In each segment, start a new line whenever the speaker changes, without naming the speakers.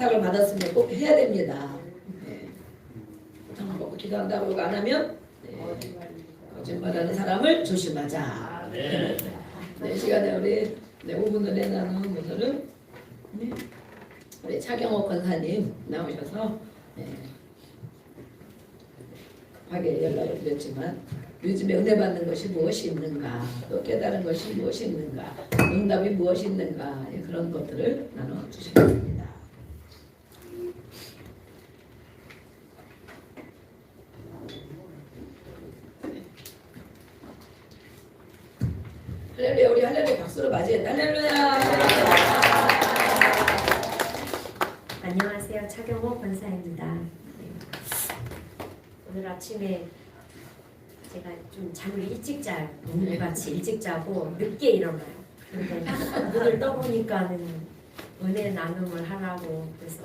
허락을 받았으면 꼭 해야 됩니다. 네. 고탕을 먹고 기도한다고 안 하면 거짓말하는 사람을 조심하자. 네, 시간에 우리 5분 전에 나눈 분들은 우리 차경옥 권사님 나오셔서 급하게 연락을 드렸지만 요즘에 은혜 받는 것이 무엇이 있는가, 또 깨달은 것이 무엇이 있는가, 응답이 무엇이 있는가, 그런 것들을 나눠주시겠습니다. 할렐루야, 우리 할렐루야 박수로 맞이했다. 할렐루야.
안녕하세요, 차경옥 권사입니다. 오늘 아침에 제가 좀 잠을 일찍 자요. 오늘같이 일찍 자고 늦게 일어나요. 근데 눈을 떠보니까는 은혜 나눔을 하라고 그래서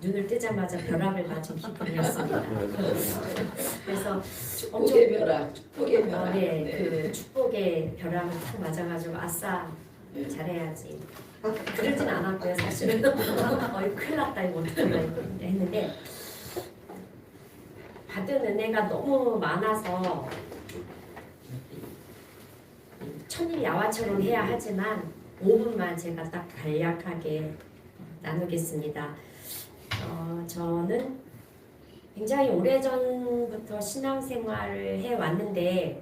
눈을 뜨자마자 벼락을 맞은 기분이었습니다. 그래서
축복의 벼락, 축복의 벼락.
그 축복의 벼락을 탁 맞아가지고 아싸 잘해야지. 그러진 않았고요, 사실은. 큰일 났다 이거 어떡하나 했는데 받은 은혜가 너무 많아서 천일 야화처럼 해야 하지만 5분만 제가 딱 간략하게 나누겠습니다. 저는 굉장히 오래전부터 신앙생활을 해왔는데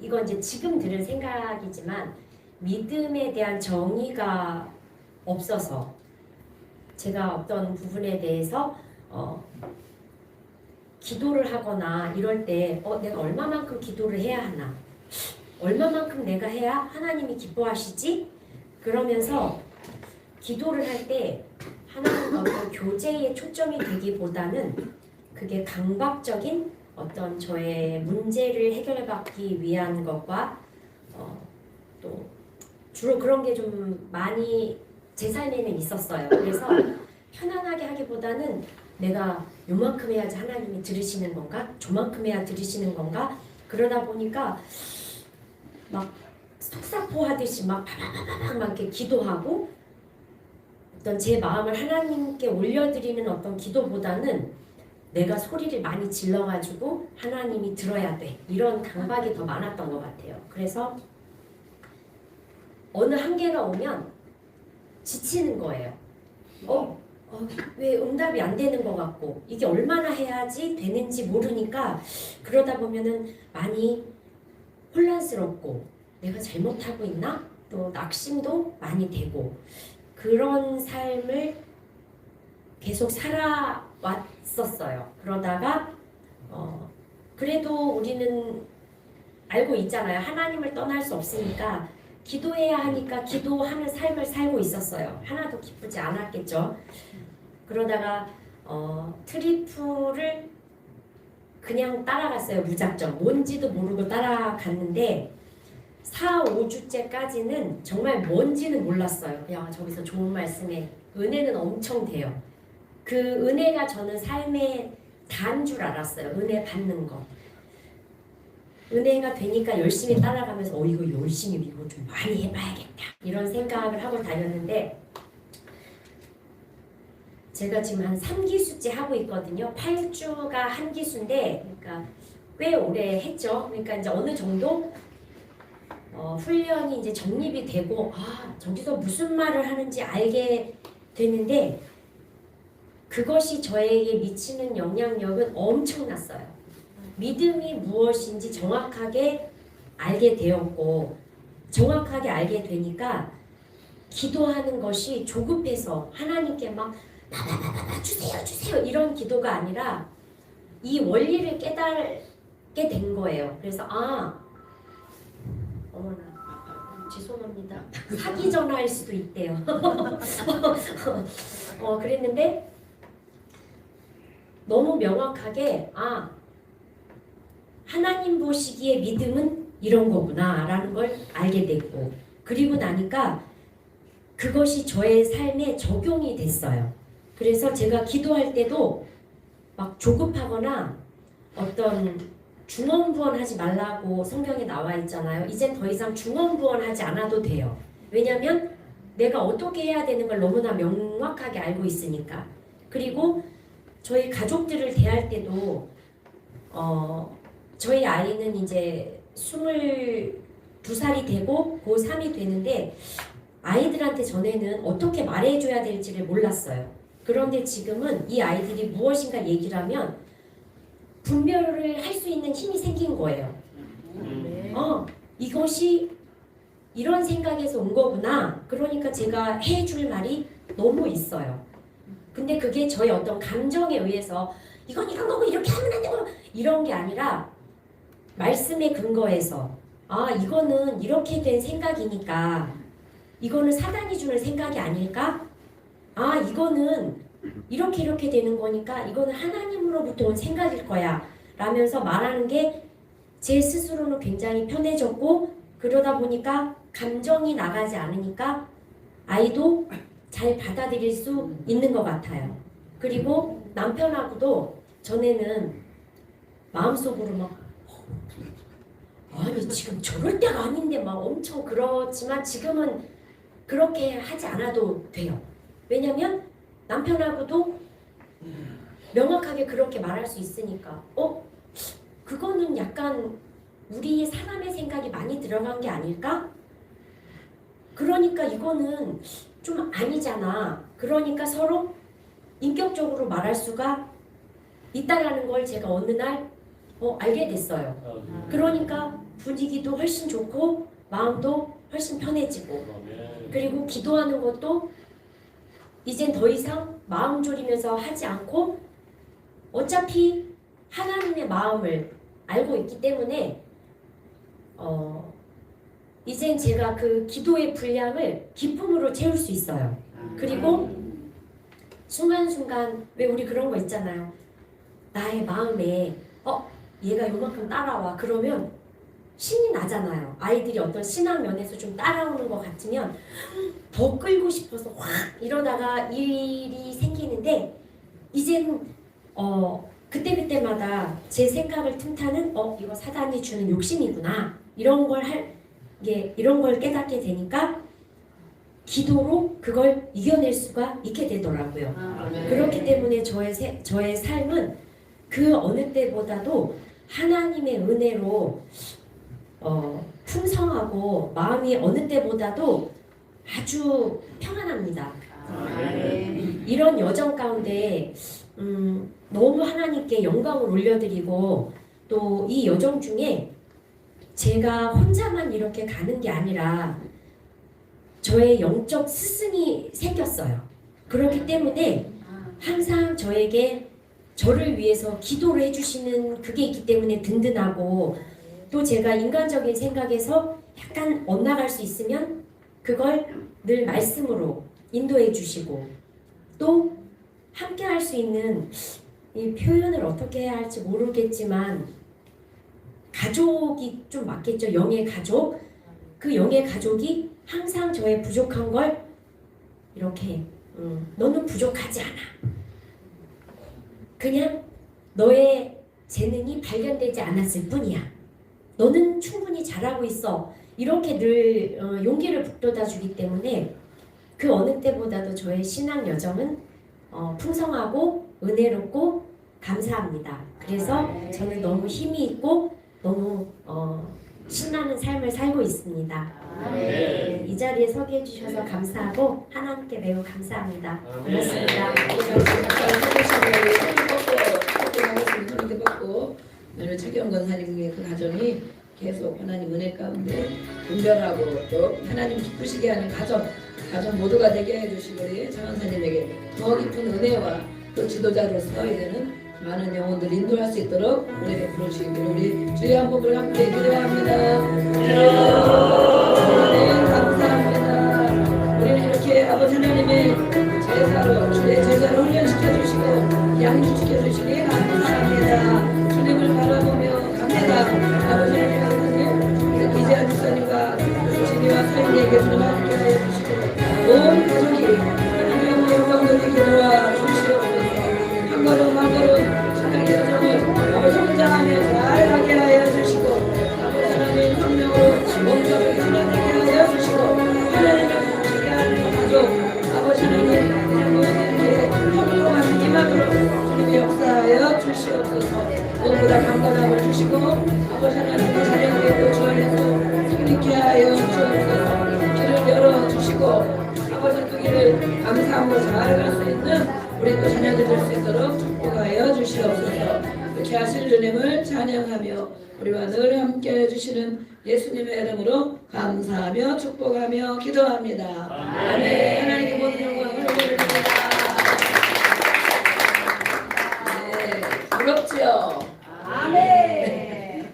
이건 이제 지금 들은 생각이지만 믿음에 대한 정의가 없어서 제가 어떤 부분에 대해서 기도를 하거나 이럴 때 내가 얼마만큼 기도를 해야 하나, 얼마만큼 내가 해야 하나님이 기뻐하시지? 그러면서 기도를 할 때 하나님과 어떤 교제에 초점이 되기보다는 그게 강박적인 어떤 저의 문제를 해결받기 위한 것과 또 주로 그런 게 좀 많이 제 삶에는 있었어요. 그래서 편안하게 하기보다는 내가 요만큼 해야지 하나님이 들으시는 건가? 저만큼 해야 들으시는 건가? 그러다 보니까 막 속사포 하듯이 막 바바바바박 막 이렇게 기도하고 어떤 제 마음을 하나님께 올려드리는 어떤 기도보다는 내가 소리를 많이 질러가지고 하나님이 들어야 돼. 이런 강박이 더 많았던 것 같아요. 그래서 어느 한계가 오면 지치는 거예요. 왜 응답이 안 되는 것 같고 이게 얼마나 해야지 되는지 모르니까 그러다 보면은 많이 혼란스럽고 내가 잘못하고 있나? 또 낙심도 많이 되고 그런 삶을 계속 살아왔었어요. 그러다가 그래도 우리는 알고 있잖아요. 하나님을 떠날 수 없으니까 기도해야 하니까 기도하는 삶을 살고 있었어요. 하나도 기쁘지 않았겠죠. 그러다가 트리플을 그냥 따라갔어요. 무작정. 뭔지도 모르고 따라갔는데 4, 5주째까지는 정말 뭔지는 몰랐어요. 그냥 저기서 좋은 말씀에 은혜는 엄청 돼요. 그 은혜가 저는 삶의 다인 줄 알았어요. 은혜 받는 거. 은혜가 되니까 열심히 따라가면서 이거 열심히 이거 좀 많이 해봐야겠다 이런 생각을 하고 다녔는데 제가 지금 한 3기수째 하고 있거든요. 8주가 한 기수인데 그러니까 꽤 오래 했죠. 그러니까 이제 어느 정도 훈련이 이제 정립이 되고 저기서 무슨 말을 하는지 알게 되는데 그것이 저에게 미치는 영향력은 엄청났어요. 믿음이 무엇인지 정확하게 알게 되었고 정확하게 알게 되니까 기도하는 것이 조급해서 하나님께 막 주세요 주세요 이런 기도가 아니라 이 원리를 깨닫게 된 거예요. 그래서 어머나 죄송합니다. 사기 전화일 수도 있대요. 그랬는데 너무 명확하게 하나님 보시기에 믿음은 이런 거구나 라는 걸 알게 됐고 그리고 나니까 그것이 저의 삶에 적용이 됐어요. 그래서 제가 기도할 때도 막 조급하거나 어떤 중언부언하지 말라고 성경에 나와 있잖아요. 이제 더 이상 중언부언하지 않아도 돼요. 왜냐하면 내가 어떻게 해야 되는 걸 너무나 명확하게 알고 있으니까. 그리고 저희 가족들을 대할 때도 저희 아이는 이제 22살이 되고 고3이 되는데 아이들한테 전에는 어떻게 말해줘야 될지를 몰랐어요. 그런데 지금은 이 아이들이 무엇인가 얘기를 하면 분별을 할 수 있는 힘이 생긴 거예요. 이것이 이런 생각에서 온 거구나. 그러니까 제가 해줄 말이 너무 있어요. 근데 그게 저의 어떤 감정에 의해서 이건 이런 거고 이렇게 하면 안 되고 이런 게 아니라 말씀에 근거해서 이거는 이렇게 된 생각이니까 이거는 사단이 주는 생각이 아닐까? 이거는 이렇게 되는 거니까 이거는 하나님으로부터 온 생각일 거야 라면서 말하는 게 제 스스로는 굉장히 편해졌고 그러다 보니까 감정이 나가지 않으니까 아이도 잘 받아들일 수 있는 것 같아요. 그리고 남편하고도 전에는 마음속으로 막 아니 지금 저럴 때가 아닌데 막 엄청 그렇지만 지금은 그렇게 하지 않아도 돼요. 왜냐면 남편하고도 명확하게 그렇게 말할 수 있으니까 그거는 약간 우리 사람의 생각이 많이 들어간 게 아닐까? 그러니까 이거는 좀 아니잖아. 그러니까 서로 인격적으로 말할 수가 있다라는 걸 제가 어느 날 알게 됐어요. 그러니까 분위기도 훨씬 좋고 마음도 훨씬 편해지고 그리고 기도하는 것도 이젠 더 이상 마음 졸이면서 하지 않고 어차피 하나님의 마음을 알고 있기 때문에 이젠 제가 그 기도의 분량을 기쁨으로 채울 수 있어요. 그리고 순간순간 왜 우리 그런 거 있잖아요. 나의 마음에 얘가 요만큼 따라와 그러면 신이 나잖아요. 아이들이 어떤 신앙 면에서 좀 따라오는 것 같으면 더 끌고 싶어서 확 이러다가 일이 생기는데 이제는 그때마다 제 생각을 틈타는 이거 사단이 주는 욕심이구나 이런 걸 깨닫게 되니까 기도로 그걸 이겨낼 수가 있게 되더라고요. 그렇기 때문에 저의 삶은 그 어느 때보다도 하나님의 은혜로 풍성하고 마음이 어느 때보다도 아주 평안합니다. 이런 여정 가운데 너무 하나님께 영광을 올려드리고 또 이 여정 중에 제가 혼자만 이렇게 가는 게 아니라 저의 영적 스승이 생겼어요. 그렇기 때문에 항상 저를 위해서 기도를 해주시는 그게 있기 때문에 든든하고 또 제가 인간적인 생각에서 약간 엇나갈 수 있으면 그걸 늘 말씀으로 인도해 주시고 또 함께 할 수 있는 이 표현을 어떻게 해야 할지 모르겠지만 가족이 좀 맞겠죠. 영의 가족. 그 영의 가족이 항상 저의 부족한 걸 이렇게 너는 부족하지 않아. 그냥 너의 재능이 발견되지 않았을 뿐이야. 너는 충분히 잘하고 있어. 이렇게 늘 용기를 북돋아 주기 때문에 그 어느 때보다도 저의 신앙 여정은 풍성하고 은혜롭고 감사합니다. 그래서 저는 너무 힘이 있고 너무 신나는 삶을 살고 있습니다. 이 자리에 서게 해주셔서 감사하고 하나님께 매우 감사합니다. 고맙습니다.
손을 뻗고 오늘 최경 권사님의 그 가정이 계속 하나님 은혜 가운데 분별하고 또 하나님 기쁘시게 하는 가정 모두가 되게 해주시고 우리 장원사님에게 더 깊은 은혜와 또 지도자로서 이제는 많은 영혼들 인도할 수 있도록 은혜 베풀어 주시기를 우리 주의 한복을 함께 기도합니다. 네, 감사합니다. 우리는 이렇게 아버지 하나님의 제사로 주의 제사로 훈련시켜 주시고 양육시켜 주시기 감사합니다. 주님을 바라보며 갑니다. 아버지 하나님 이재한 집사님과 진이와 사인에게 주님 함께 하여 주시고 온 가족이 하나님의 영광을 기도와 주시옵소서. 한 걸음 한 걸음 신앙의 여정을 성장하며 잘 가게 하여 주시고 아버지 하나님 성령으로 몸처럼 지나가게 하여 주시고 하나님을 지게 하는 있게 하여 주옵소서. 길을 열어주시고 아버지 그 길을 감사함으로 잘 갈 수 있는 우리 또 자녀들 될 수 있도록 축복하여 주시옵소서. 이렇게 하실 주님을 찬양하며 우리와 늘 함께 해주시는 예수님의 이름으로 감사하며 축복하며 기도합니다. 아멘. 하나님께 모든 영광을 올려드립니다. 네, 부럽지요? 아멘.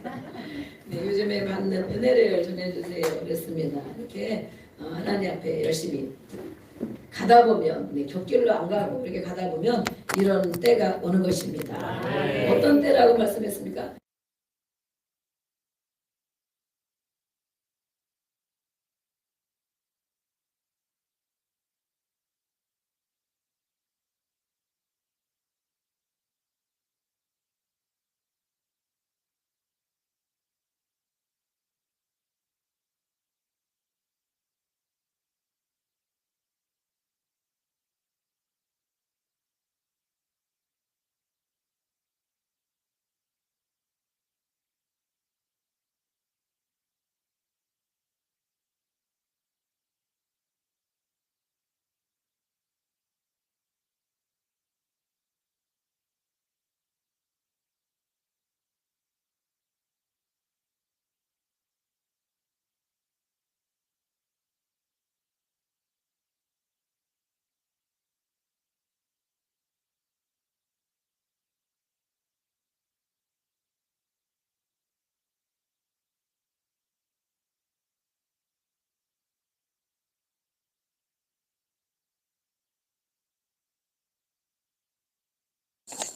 네, 요즘에 받는 은혜를 전해주세요. 그랬습니다. 이렇게 하나님 앞에 열심히 가다 보면 곁길로 안 가고 이렇게 가다 보면 이런 때가 오는 것입니다. 어떤 때라고 말씀했습니까?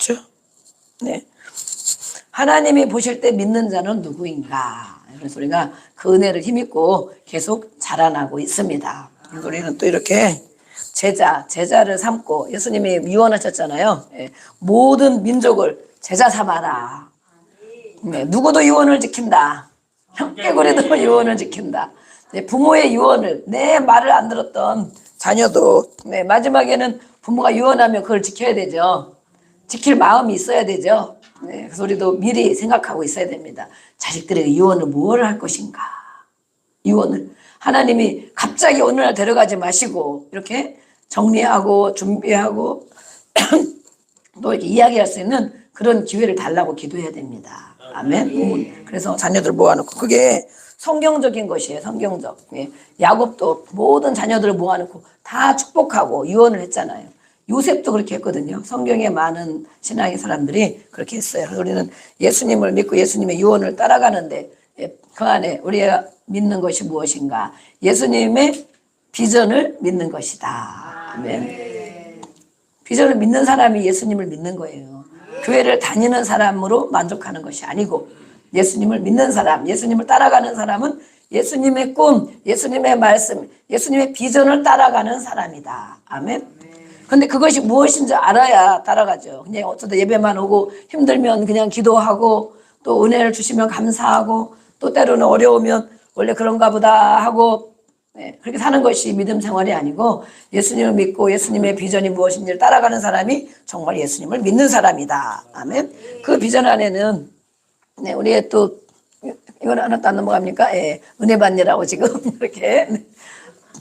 그렇죠? 네. 하나님이 보실 때 믿는 자는 누구인가? 그래서 우리가 그 은혜를 힘입고 계속 자라나고 있습니다. 그래서 우리는 또 이렇게 제자를 삼고 예수님이 유언하셨잖아요. 모든 민족을 제자 삼아라. 누구도 유언을 지킨다. 형제고리도 유언을 지킨다. 부모의 유언을 내 말을 안 들었던 자녀도 마지막에는 부모가 유언하면 그걸 지켜야 되죠. 지킬 마음이 있어야 되죠. 그래서 우리도 미리 생각하고 있어야 됩니다. 자식들에게 유언을 뭘 할 것인가. 유언을 하나님이 갑자기 어느 날 데려가지 마시고 이렇게 정리하고 준비하고 또 이렇게 이야기할 수 있는 그런 기회를 달라고 기도해야 됩니다. 아멘. 그래서 자녀들 모아놓고 그게 성경적인 것이에요. 성경적. 야곱도 모든 자녀들을 모아놓고 다 축복하고 유언을 했잖아요. 요셉도 그렇게 했거든요. 성경에 많은 신앙의 사람들이 그렇게 했어요. 그래서 우리는 예수님을 믿고 예수님의 유언을 따라가는데 그 안에 우리가 믿는 것이 무엇인가? 예수님의 비전을 믿는 것이다. 아멘. 비전을 믿는 사람이 예수님을 믿는 거예요. 교회를 다니는 사람으로 만족하는 것이 아니고 예수님을 믿는 사람, 예수님을 따라가는 사람은 예수님의 꿈, 예수님의 말씀, 예수님의 비전을 따라가는 사람이다. 아멘. 근데 그것이 무엇인지 알아야 따라가죠. 그냥 어쩌다 예배만 오고 힘들면 그냥 기도하고 또 은혜를 주시면 감사하고 또 때로는 어려우면 원래 그런가 보다 하고 그렇게 사는 것이 믿음 생활이 아니고 예수님을 믿고 예수님의 비전이 무엇인지를 따라가는 사람이 정말 예수님을 믿는 사람이다. 아멘. 그 비전 안에는 우리의 또 이건 하나도 안 넘어갑니까? 은혜 받느라고 지금 이렇게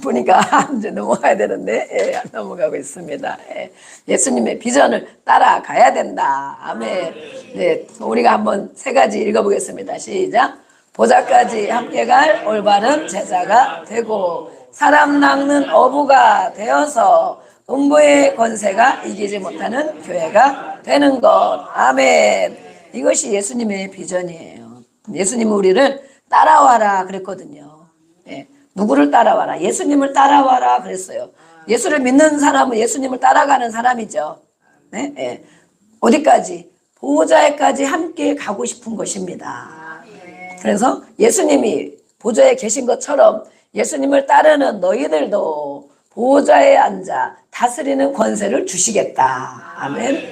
보니까 이제 넘어가야 되는데 안 넘어가고 있습니다. 예수님의 비전을 따라가야 된다. 아멘. 네, 우리가 한번 세 가지 읽어보겠습니다. 시작. 보좌까지 함께 갈 올바른 제자가 되고 사람 낚는 어부가 되어서 음부의 권세가 이기지 못하는 교회가 되는 것. 아멘. 이것이 예수님의 비전이에요. 예수님은 우리를 따라와라 그랬거든요. 누구를 따라와라? 예수님을 따라와라 그랬어요. 예수를 믿는 사람은 예수님을 따라가는 사람이죠. 어디까지? 보좌에까지 함께 가고 싶은 것입니다. 그래서 예수님이 보좌에 계신 것처럼 예수님을 따르는 너희들도 보좌에 앉아 다스리는 권세를 주시겠다. 아멘.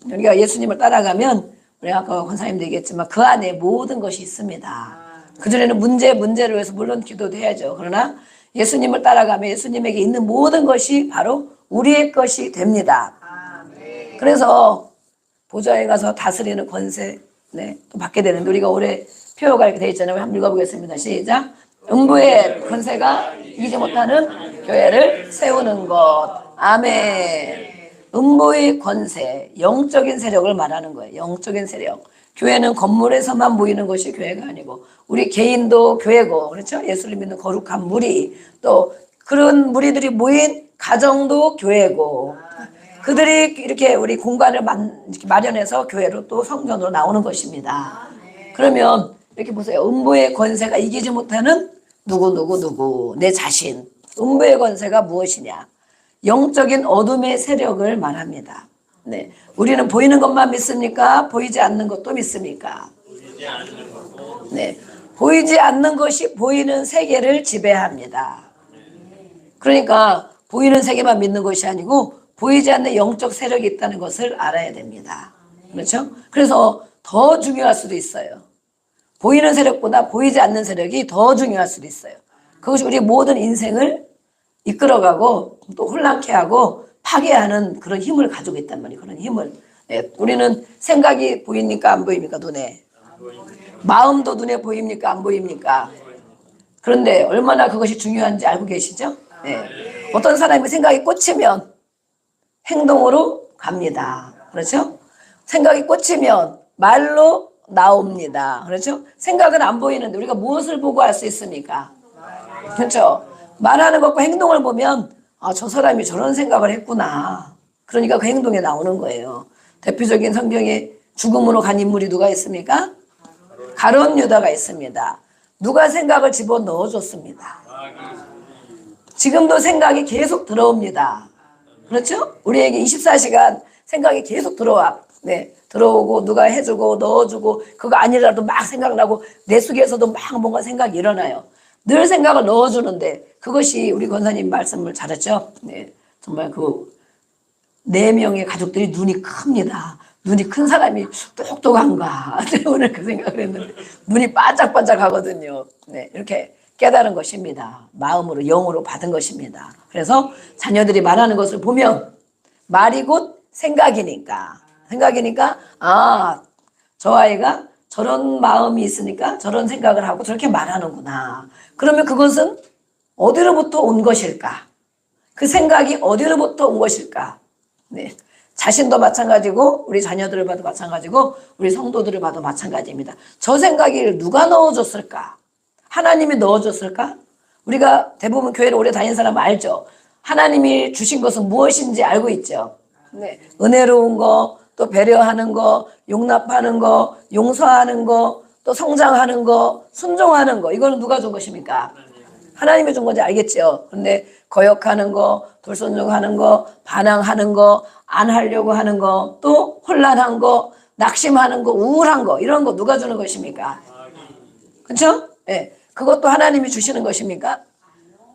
우리가 예수님을 따라가면 우리 아까 권사님도 얘기했지만 그 안에 모든 것이 있습니다. 그전에는 문제를 위해서 물론 기도도 해야죠. 그러나 예수님을 따라가면 예수님에게 있는 모든 것이 바로 우리의 것이 됩니다. 그래서 보좌에 가서 다스리는 권세 또 받게 되는데 우리가 올해 표어가 이렇게 되어 있잖아요. 한번 읽어보겠습니다. 시작. 음부의 권세가 이기지 못하는 교회를 세우는 것. 아멘. 음부의 권세, 영적인 세력을 말하는 거예요. 영적인 세력. 교회는 건물에서만 모이는 것이 교회가 아니고 우리 개인도 교회고, 그렇죠? 예수를 믿는 거룩한 무리, 또 그런 무리들이 모인 가정도 교회고, 그들이 이렇게 우리 공간을 마련해서 교회로 또 성전으로 나오는 것입니다. 그러면 이렇게 보세요. 음부의 권세가 이기지 못하는 누구 내 자신. 음부의 권세가 무엇이냐? 영적인 어둠의 세력을 말합니다. 네, 우리는 보이는 것만 믿습니까? 보이지 않는 것도 믿습니까? 네, 보이지 않는 것이 보이는 세계를 지배합니다. 그러니까 보이는 세계만 믿는 것이 아니고 보이지 않는 영적 세력이 있다는 것을 알아야 됩니다. 그렇죠? 그래서 더 중요할 수도 있어요. 보이는 세력보다 보이지 않는 세력이 더 중요할 수도 있어요. 그것이 우리 모든 인생을 이끌어가고 또 혼란케 하고 파괴하는 그런 힘을 가지고 있단 말이에요. 그런 힘을. 네, 우리는 생각이 보입니까? 안 보입니까? 눈에. 마음도 눈에 보입니까? 안 보입니까? 그런데 얼마나 그것이 중요한지 알고 계시죠? 네. 어떤 사람이 생각이 꽂히면 행동으로 갑니다. 그렇죠? 생각이 꽂히면 말로 나옵니다. 그렇죠? 생각은 안 보이는데 우리가 무엇을 보고 알 수 있습니까? 그렇죠? 말하는 것과 행동을 보면 아, 저 사람이 저런 생각을 했구나. 그러니까 그 행동에 나오는 거예요. 대표적인 성경에 죽음으로 간 인물이 누가 있습니까? 가룟 유다가 있습니다. 누가 생각을 집어넣어 줬습니다. 지금도 생각이 계속 들어옵니다. 그렇죠? 우리에게 24시간 생각이 계속 들어와. 네, 들어오고 누가 해주고 넣어주고 그거 아니라도 막 생각나고 내 속에서도 막 뭔가 생각이 일어나요. 늘 생각을 넣어주는데 그것이 우리 권사님 말씀을 잘했죠. 네, 정말 그 4명의 가족들이 눈이 큽니다. 눈이 큰 사람이 똑똑한가. 오늘 그 생각을 했는데 눈이 반짝반짝 하거든요. 네, 이렇게 깨달은 것입니다. 마음으로 영으로 받은 것입니다. 그래서 자녀들이 말하는 것을 보면 말이 곧 생각이니까 아, 저 아이가 저런 마음이 있으니까 저런 생각을 하고 저렇게 말하는구나. 그러면 그것은 어디로부터 온 것일까? 그 생각이 어디로부터 온 것일까? 네, 자신도 마찬가지고 우리 자녀들을 봐도 마찬가지고 우리 성도들을 봐도 마찬가지입니다. 저 생각을 누가 넣어줬을까? 하나님이 넣어줬을까? 우리가 대부분 교회를 오래 다닌 사람은 알죠. 하나님이 주신 것은 무엇인지 알고 있죠. 네, 은혜로운 거, 또 배려하는 거, 용납하는 거, 용서하는 거, 또 성장하는 거, 순종하는 거. 이거는 누가 준 것입니까? 하나님이 준 건지 알겠죠. 근데 거역하는 거, 불순종하는 거, 반항하는 거, 안 하려고 하는 거, 또 혼란한 거, 낙심하는 거, 우울한 거, 이런 거 누가 주는 것입니까? 그렇죠? 네. 그것도 하나님이 주시는 것입니까?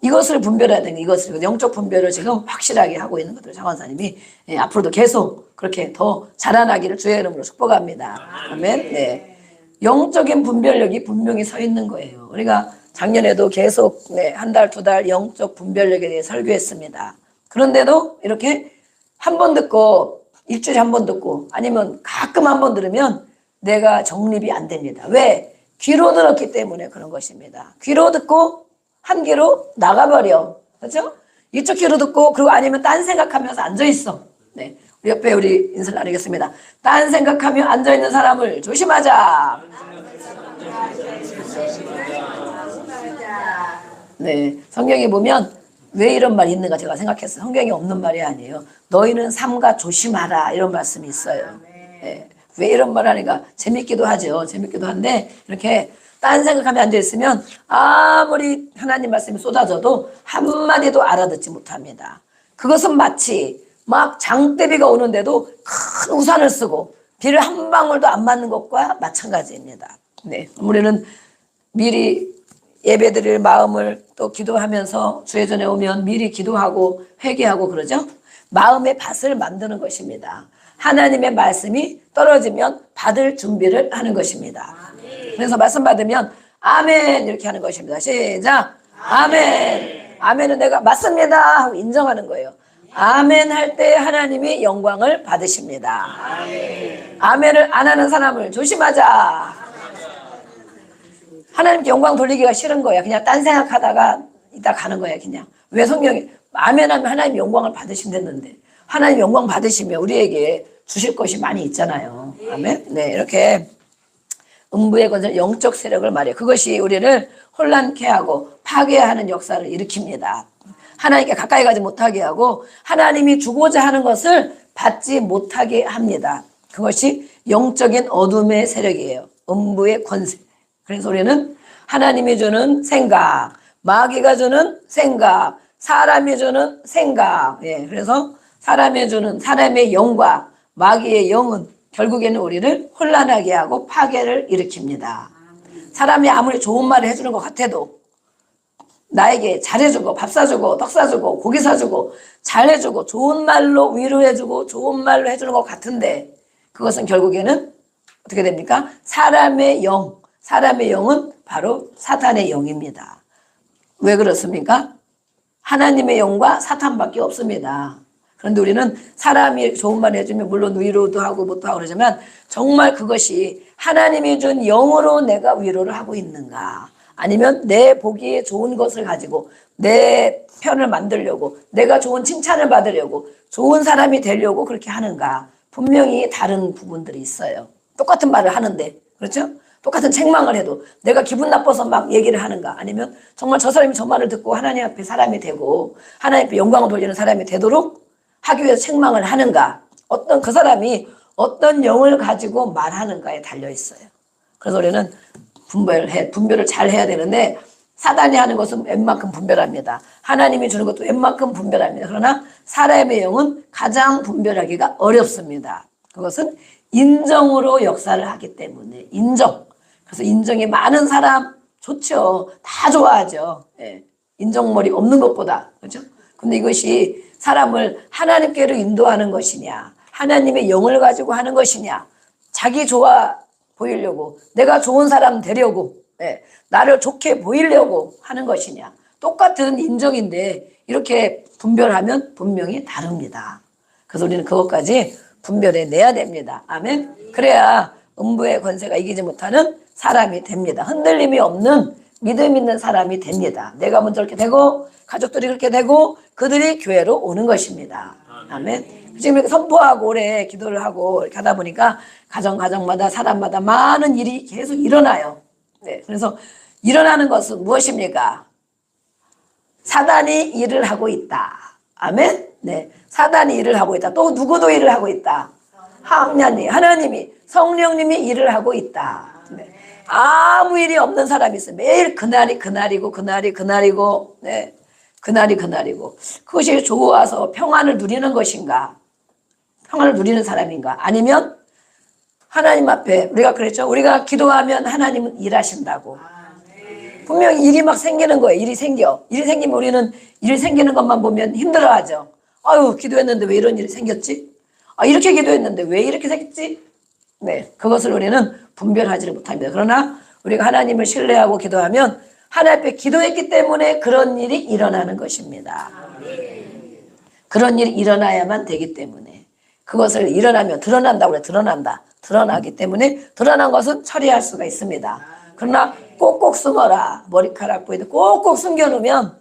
이것을 분별해야 되는 이것을 영적 분별을 지금 확실하게 하고 있는 것들 장원사님이 앞으로도 계속 그렇게 더 자라나기를 주의 이름으로 축복합니다. 아멘. 네. 영적인 분별력이 분명히 서 있는 거예요. 우리가 작년에도 계속 한 달, 2달 영적 분별력에 대해 설교했습니다. 그런데도 이렇게 한 번 듣고 일주일에 한 번 듣고 아니면 가끔 한 번 들으면 내가 정립이 안 됩니다. 왜? 귀로 들었기 때문에 그런 것입니다. 귀로 듣고 한 귀로 나가버려. 그렇죠? 이쪽 귀로 듣고 그리고 아니면 딴 생각하면서 앉아있어. 네, 우리 옆에 우리 인사를 나누겠습니다. 딴 생각하며 앉아있는 사람을 조심하자. 네, 성경에 보면 왜 이런 말이 있는가 제가 생각했어요. 성경에 없는 말이 아니에요. 너희는 삼가 조심하라 이런 말씀이 있어요. 네, 왜 이런 말 하니까 재밌기도 하죠. 재밌기도 한데 이렇게 딴 생각하며 앉아있으면 아무리 하나님 말씀이 쏟아져도 한마디도 알아듣지 못합니다. 그것은 마치 막 장대비가 오는데도 큰 우산을 쓰고 비를 한 방울도 안 맞는 것과 마찬가지입니다. 네, 우리는 미리 예배드릴 마음을 또 기도하면서 주의 전에 오면 미리 기도하고 회개하고 그러죠. 마음의 밭을 만드는 것입니다. 하나님의 말씀이 떨어지면 받을 준비를 하는 것입니다. 그래서 말씀 받으면 아멘 이렇게 하는 것입니다. 시작. 아멘. 아멘은 내가 맞습니다 하고 인정하는 거예요. 아멘 할 때 하나님이 영광을 받으십니다. 아멘을 안 하는 사람을 조심하자. 하나님께 영광 돌리기가 싫은 거야. 그냥 딴 생각하다가 이따 가는 거야. 그냥. 왜 성경이 아멘 하면 하나님 영광을 받으시면 됐는데 하나님 영광 받으시면 우리에게 주실 것이 많이 있잖아요. 아멘. 네, 이렇게 음부의 권세 영적 세력을 말해요. 그것이 우리를 혼란케 하고 파괴하는 역사를 일으킵니다. 하나님께 가까이 가지 못하게 하고 하나님이 주고자 하는 것을 받지 못하게 합니다. 그것이 영적인 어둠의 세력이에요. 음부의 권세. 그래서 우리는 하나님이 주는 생각, 마귀가 주는 생각, 사람이 주는 생각. 예, 그래서 사람이 주는 사람의 영과 마귀의 영은 결국에는 우리를 혼란하게 하고 파괴를 일으킵니다. 사람이 아무리 좋은 말을 해주는 것 같아도 나에게 잘해주고 밥 사주고 떡 사주고 고기 사주고 잘해주고 좋은 말로 위로해주고 좋은 말로 해주는 것 같은데 그것은 결국에는 어떻게 됩니까? 사람의 영은 바로 사탄의 영입니다. 왜 그렇습니까? 하나님의 영과 사탄밖에 없습니다. 그런데 우리는 사람이 좋은 말 해주면 물론 위로도 하고 뭣도 하고 그러지만 정말 그것이 하나님이 준 영으로 내가 위로를 하고 있는가? 아니면 내 보기에 좋은 것을 가지고 내 편을 만들려고 내가 좋은 칭찬을 받으려고 좋은 사람이 되려고 그렇게 하는가? 분명히 다른 부분들이 있어요. 똑같은 말을 하는데 그렇죠? 똑같은 책망을 해도 내가 기분 나빠서 막 얘기를 하는가? 아니면 정말 저 사람이 저 말을 듣고 하나님 앞에 사람이 되고 하나님 앞에 영광을 돌리는 사람이 되도록 하기 위해서 책망을 하는가? 어떤 그 사람이 어떤 영을 가지고 말하는가에 달려 있어요. 그래서 우리는 분별을 잘 해야 되는데 사단이 하는 것은 웬만큼 분별합니다. 하나님이 주는 것도 웬만큼 분별합니다. 그러나 사람의 영은 가장 분별하기가 어렵습니다. 그것은 인정으로 역사를 하기 때문에 인정. 그래서 인정이 많은 사람 좋죠. 다 좋아하죠. 예. 인정머리 없는 것보다. 그렇죠? 근데 이것이 사람을 하나님께로 인도하는 것이냐 하나님의 영을 가지고 하는 것이냐 자기 좋아 보이려고 내가 좋은 사람 되려고 나를 좋게 보이려고 하는 것이냐 똑같은 인정인데 이렇게 분별하면 분명히 다릅니다. 그래서 우리는 그것까지 분별해 내야 됩니다. 아멘. 그래야 음부의 권세가 이기지 못하는 사람이 됩니다. 흔들림이 없는 믿음 있는 사람이 됩니다. 내가 먼저 그렇게 되고 가족들이 그렇게 되고 그들이 교회로 오는 것입니다. 아멘. 지금 이렇게 선포하고 오래 기도를 하고 이렇게 하다 보니까 가정마다 사람마다 많은 일이 계속 일어나요. 네, 그래서 일어나는 것은 무엇입니까? 사단이 일을 하고 있다. 아멘. 네, 사단이 일을 하고 있다. 또 누구도 일을 하고 있다. 하나님이 성령님이 일을 하고 있다. 네. 아무 일이 없는 사람이 있어요. 매일 그날이고 네. 그날이고 그것이 좋아서 평안을 누리는 것인가? 평안을 누리는 사람인가? 아니면 하나님 앞에 우리가 그랬죠. 우리가 기도하면 하나님은 일하신다고. 분명히 일이 막 생기는 거예요. 일이 생기면 우리는 일 생기는 것만 보면 힘들어하죠. 아유 기도했는데 왜 이런 일이 생겼지? 아 이렇게 기도했는데 왜 이렇게 생겼지? 네, 그것을 우리는 분별하지를 못합니다. 그러나 우리가 하나님을 신뢰하고 기도하면 하나님 앞에 기도했기 때문에 그런 일이 일어나는 것입니다. 그런 일이 일어나야만 되기 때문에 그것을 일어나면 드러난다고 그래. 드러나기 때문에 드러난 것은 처리할 수가 있습니다. 그러나 꼭꼭 숨어라. 머리카락 보이도 꼭꼭 숨겨놓으면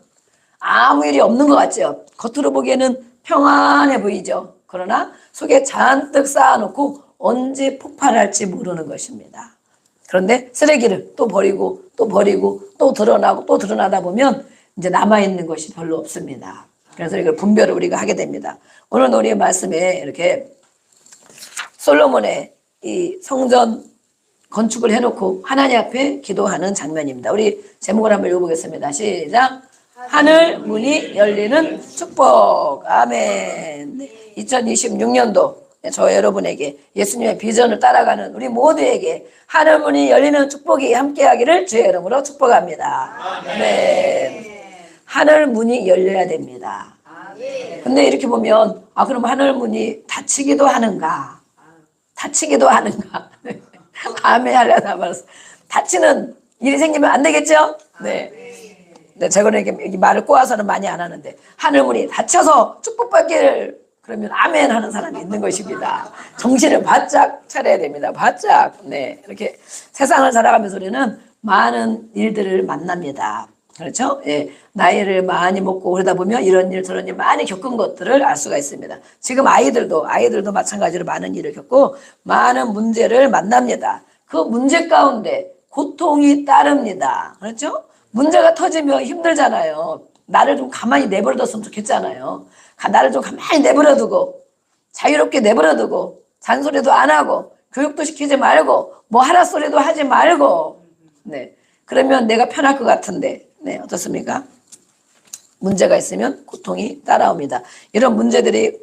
아무 일이 없는 것 같죠. 겉으로 보기에는 평안해 보이죠. 그러나 속에 잔뜩 쌓아놓고 언제 폭발할지 모르는 것입니다. 그런데 쓰레기를 또 버리고 또 드러나고 또 드러나다 보면 이제 남아있는 것이 별로 없습니다. 그래서 이걸 분별을 우리가 하게 됩니다. 오늘 우리의 말씀에 이렇게 솔로몬의 이 성전 건축을 해놓고 하나님 앞에 기도하는 장면입니다. 우리 제목을 한번 읽어보겠습니다. 시작. 하늘 문이 열리는 축복. 아멘. 2026년도 저 여러분에게 예수님의 비전을 따라가는 우리 모두에게 하늘 문이 열리는 축복이 함께하기를 주의 이름으로 축복합니다. 아멘. 하늘 문이 열려야 됩니다. 근데 이렇게 보면 그럼 하늘 문이 닫히기도 하는가? 아멘 하려다 말았어. 닫히는 일이 생기면 안 되겠죠? 네. 제가 이렇게 말을 꼬아서는 많이 안 하는데 하늘 문이 닫혀서 축복받기를 그러면 아멘 하는 사람이 있는 것입니다. 정신을 바짝 차려야 됩니다. 바짝. 네. 이렇게 세상을 살아가면서 우리는 많은 일들을 만납니다. 그렇죠? 예, 나이를 많이 먹고 그러다 보면 이런 일 저런 일 많이 겪은 것들을 알 수가 있습니다. 지금 아이들도 마찬가지로 많은 일을 겪고 많은 문제를 만납니다. 그 문제 가운데 고통이 따릅니다. 그렇죠? 문제가 터지면 힘들잖아요. 나를 좀 가만히 내버려뒀으면 좋겠잖아요. 나를 좀 가만히 내버려두고 자유롭게 내버려두고 잔소리도 안 하고 교육도 시키지 말고 뭐 하라 소리도 하지 말고 네. 그러면 내가 편할 것 같은데 네, 어떻습니까? 문제가 있으면 고통이 따라옵니다. 이런 문제들이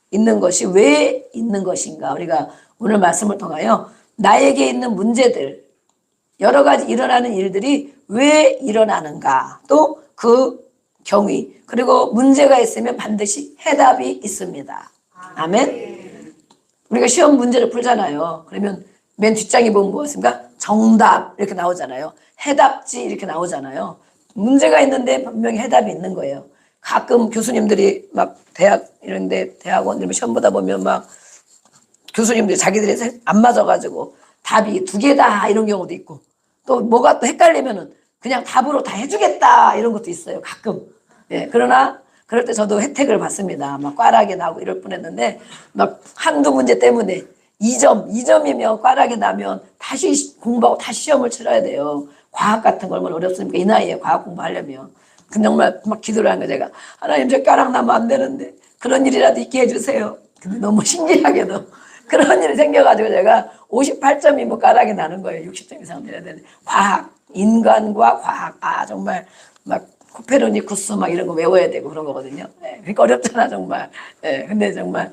있는 것이 왜 있는 것인가? 우리가 오늘 말씀을 통하여 나에게 있는 문제들, 여러 가지 일어나는 일들이 왜 일어나는가? 또 그 경위, 그리고 문제가 있으면 반드시 해답이 있습니다. 아멘? 우리가 시험 문제를 풀잖아요. 그러면 맨 뒷장에 보면 무엇인가? 정답 이렇게 나오잖아요. 해답지 이렇게 나오잖아요. 문제가 있는데 분명히 해답이 있는 거예요. 가끔 교수님들이 막 대학 이런데 대학원 이런 시험 보다 보면 막 교수님들이 자기들이 안 맞아가지고 답이 2개다 이런 경우도 있고 또 뭐가 또 헷갈리면은 그냥 답으로 다 해주겠다 이런 것도 있어요. 가끔. 예, 그러나 그럴 때 저도 혜택을 받습니다. 막 꽈락이 나고 이럴 뻔했는데 막 한두 문제 때문에 2점이면 꽈락이 나면 다시 공부하고 다시 시험을 치러야 돼요. 과학 같은 거 얼마나 어렵습니까? 이 나이에 과학 공부하려면. 근데 정말 막 기도를 한 거 제가 하나님 저 꽈락 나면 안 되는데 그런 일이라도 있게 해주세요. 근데 너무 신기하게도 그런 일이 생겨가지고 제가 58점이 뭐 꽈락이 나는 거예요. 60점 이상 돼야 되는데 과학, 인간과 과학 정말 막 코페르니쿠스 막 이런 거 외워야 되고 그런 거거든요. 네, 그러니까 어렵잖아 정말. 네, 근데 정말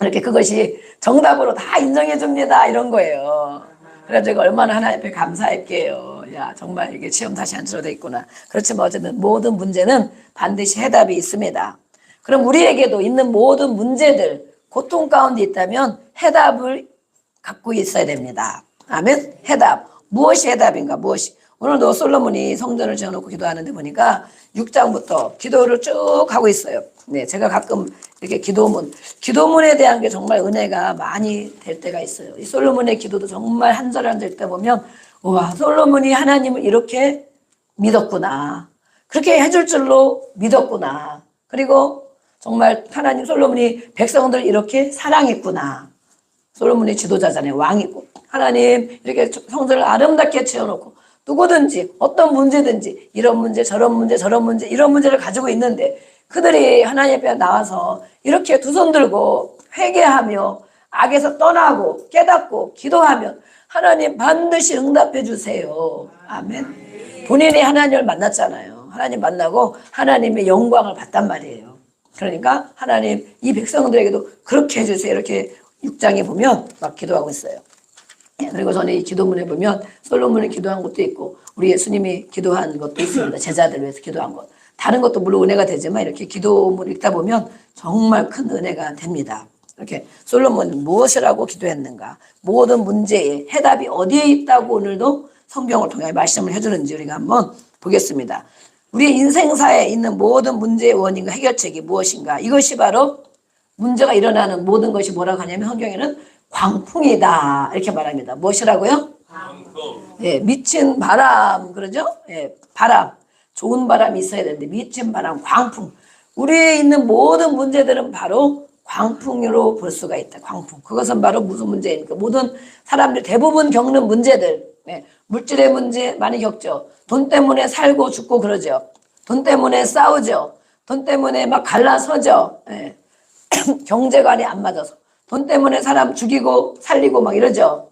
이렇게 그것이 정답으로 다 인정해 줍니다 이런 거예요. 그래서 제가 얼마나 하나님 앞에 감사할게요. 야 정말 이게 시험 다시 안 치러도 있구나. 그렇지만 어쨌든 모든 문제는 반드시 해답이 있습니다. 그럼 우리에게도 있는 모든 문제들 고통 가운데 있다면 해답을 갖고 있어야 됩니다. 아멘. 해답. 무엇이 해답인가? 무엇이? 오늘도 솔로몬이 성전을 지어놓고 기도하는데 보니까 6장부터 기도를 쭉 하고 있어요. 네, 제가 가끔 이렇게 기도문에 대한 게 정말 은혜가 많이 될 때가 있어요. 이 솔로몬의 기도도 정말 한 절 한 절 읽다 보면 와, 솔로몬이 하나님을 이렇게 믿었구나. 그렇게 해줄 줄로 믿었구나. 그리고 정말 하나님 솔로몬이 백성들 이렇게 사랑했구나. 솔로몬이 지도자잖아요. 왕이고. 하나님 이렇게 성전을 아름답게 지어놓고 누구든지 어떤 문제든지 이런 문제 저런 문제 저런 문제 이런 문제를 가지고 있는데 그들이 하나님 앞에 나와서 이렇게 두 손 들고 회개하며 악에서 떠나고 깨닫고 기도하면 하나님 반드시 응답해 주세요. 아멘. 본인이 하나님을 만났잖아요. 하나님 만나고 하나님의 영광을 받단 말이에요. 그러니까 하나님 이 백성들에게도 그렇게 해주세요. 이렇게 6장에 보면 막 기도하고 있어요. 그리고 저는 이 기도문에 보면 솔로몬이 기도한 것도 있고 우리 예수님이 기도한 것도 있습니다. 제자들 위해서 기도한 것. 다른 것도 물론 은혜가 되지만 이렇게 기도문을 읽다 보면 정말 큰 은혜가 됩니다. 이렇게 솔로몬이 무엇이라고 기도했는가? 모든 문제의 해답이 어디에 있다고 오늘도 성경을 통해 말씀을 해주는지 우리가 한번 보겠습니다. 우리 인생사에 있는 모든 문제의 원인과 해결책이 무엇인가? 이것이 바로 문제가 일어나는 모든 것이 뭐라고 하냐면 성경에는 광풍이다 이렇게 말합니다. 무엇이라고요? 광풍. 예, 미친 바람 그러죠? 예, 바람. 좋은 바람이 있어야 되는데 미친 바람, 광풍. 우리에 있는 모든 문제들은 바로 광풍으로 볼 수가 있다. 광풍. 그것은 바로 무슨 문제입니까? 모든 사람들 대부분 겪는 문제들. 예, 물질의 문제 많이 겪죠. 돈 때문에 살고 죽고 그러죠. 돈 때문에 싸우죠. 돈 때문에 막 갈라서죠. 예. 경제관이 안 맞아서. 돈 때문에 사람 죽이고 살리고 막 이러죠.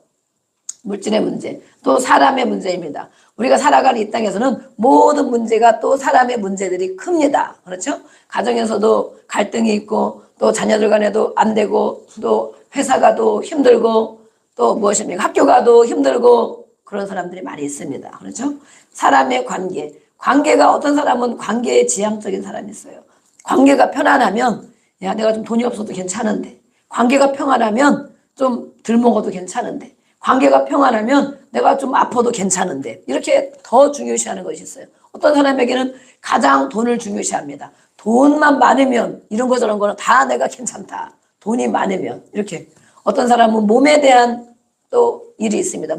물질의 문제. 또 사람의 문제입니다. 우리가 살아가는 이 땅에서는 모든 문제가 또 사람의 문제들이 큽니다. 그렇죠? 가정에서도 갈등이 있고 또 자녀들 간에도 안 되고 또 회사 가도 힘들고 또 무엇입니까? 학교 가도 힘들고 그런 사람들이 많이 있습니다. 그렇죠? 사람의 관계. 관계가 어떤 사람은 관계에 지향적인 사람이 있어요. 관계가 편안하면 야 내가 좀 돈이 없어도 괜찮은데 관계가 평안하면 좀 덜 먹어도 괜찮은데 관계가 평안하면 내가 좀 아파도 괜찮은데 이렇게 더 중요시하는 것이 있어요. 어떤 사람에게는 가장 돈을 중요시합니다. 돈만 많으면 이런 거 저런 거는 다 내가 괜찮다. 돈이 많으면 이렇게. 어떤 사람은 몸에 대한 또 일이 있습니다.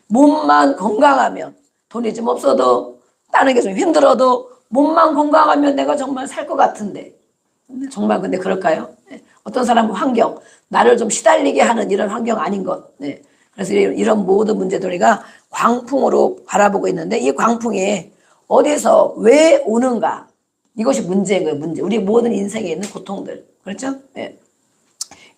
몸만 건강하면 돈이 좀 없어도 따는 게 좀 힘들어도 몸만 건강하면 내가 정말 살 것 같은데 정말 근데 그럴까요? 네. 어떤 사람은 환경, 나를 좀 시달리게 하는 이런 환경 아닌 것. 네. 그래서 이런 모든 문제들 우리가 광풍으로 바라보고 있는데 이 광풍이 어디서 왜 오는가? 이것이 문제인 거예요. 문제. 우리 모든 인생에 있는 고통들. 그렇죠? 네.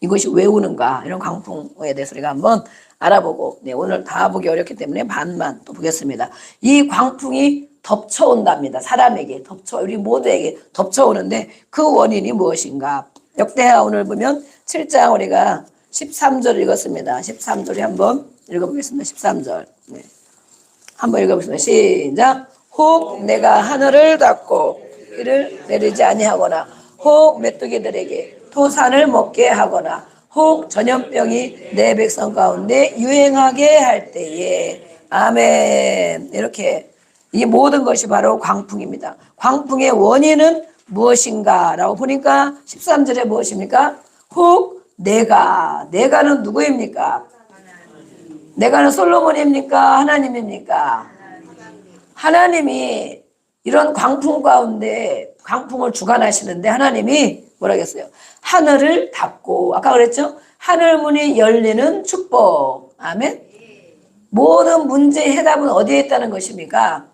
이것이 왜 오는가? 이런 광풍에 대해서 우리가 한번 알아보고 네, 오늘 다 보기 어렵기 때문에 반만 또 보겠습니다. 이 광풍이 덮쳐온답니다. 사람에게 우리 모두에게 덮쳐오는데 그 원인이 무엇인가? 역대하 오늘 보면 7장 우리가 13절 읽었습니다. 13절에 한번 읽어보겠습니다. 13절. 네. 한번 읽어보겠습니다. 시작. 혹 내가 하늘을 닫고 비를 내리지 아니하거나 혹 메뚜기들에게 토산을 먹게 하거나 혹 전염병이 내 백성 가운데 유행하게 할 때에 아멘. 이렇게 이 모든 것이 바로 광풍입니다. 광풍의 원인은 무엇인가 라고 보니까 13절에 무엇입니까? 혹 내가는 누구입니까? 내가는 솔로몬입니까? 하나님입니까? 하나님이 이런 광풍 가운데 광풍을 주관하시는데 하나님이 뭐라겠어요? 하늘을 닫고 아까 그랬죠? 하늘 문이 열리는 축복. 아멘. 모든 문제의 해답은 어디에 있다는 것입니까?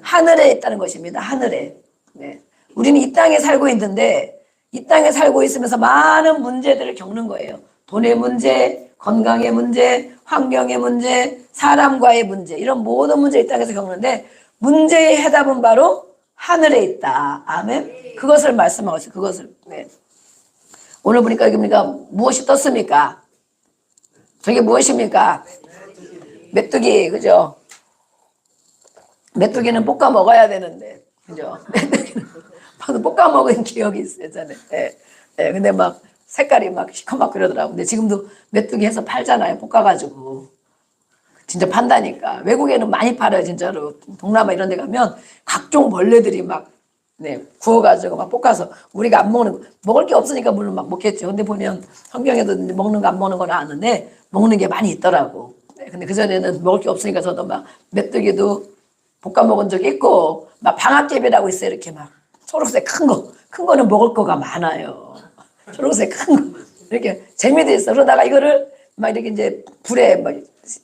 하늘에 있다는 것입니다. 하늘에. 네. 우리는 이 땅에 살고 있는데 이 땅에 살고 있으면서 많은 문제들을 겪는 거예요. 돈의 문제, 건강의 문제, 환경의 문제, 사람과의 문제 이런 모든 문제 이 땅에서 겪는데 문제의 해답은 바로 하늘에 있다. 아멘. 그것을 말씀하고 있어요. 그것을. 네. 오늘 보니까 여기 보니까 무엇이 떴습니까? 저게 무엇입니까? 메뚜기, 그죠? 메뚜기는 볶아 먹어야 되는데, 그죠? 메뚜기는 볶아 먹은 기억이 있어요, 전에. 네. 네. 근데 막 색깔이 막 시커멓고 그러더라고요. 근데 지금도 메뚜기 해서 팔잖아요, 볶아가지고. 진짜 판다니까. 외국에는 많이 팔아요, 진짜로. 동남아 이런 데 가면 각종 벌레들이 막, 네, 구워가지고 막 볶아서 우리가 안 먹는 거, 먹을 게 없으니까 물론 막 먹겠죠. 근데 보면 성경에도 먹는 거 안 먹는 건 아는데 먹는 게 많이 있더라고. 네, 근데 그전에는 먹을 게 없으니까 저도 막 메뚜기도 볶아 먹은 적이 있고, 막 방앗개비라고 있어요. 이렇게 막 초록색 큰 거는 먹을 거가 많아요. 초록색 큰 거. 이렇게 재미도 있어. 그러다가 이거를 막 이렇게 이제 불에 막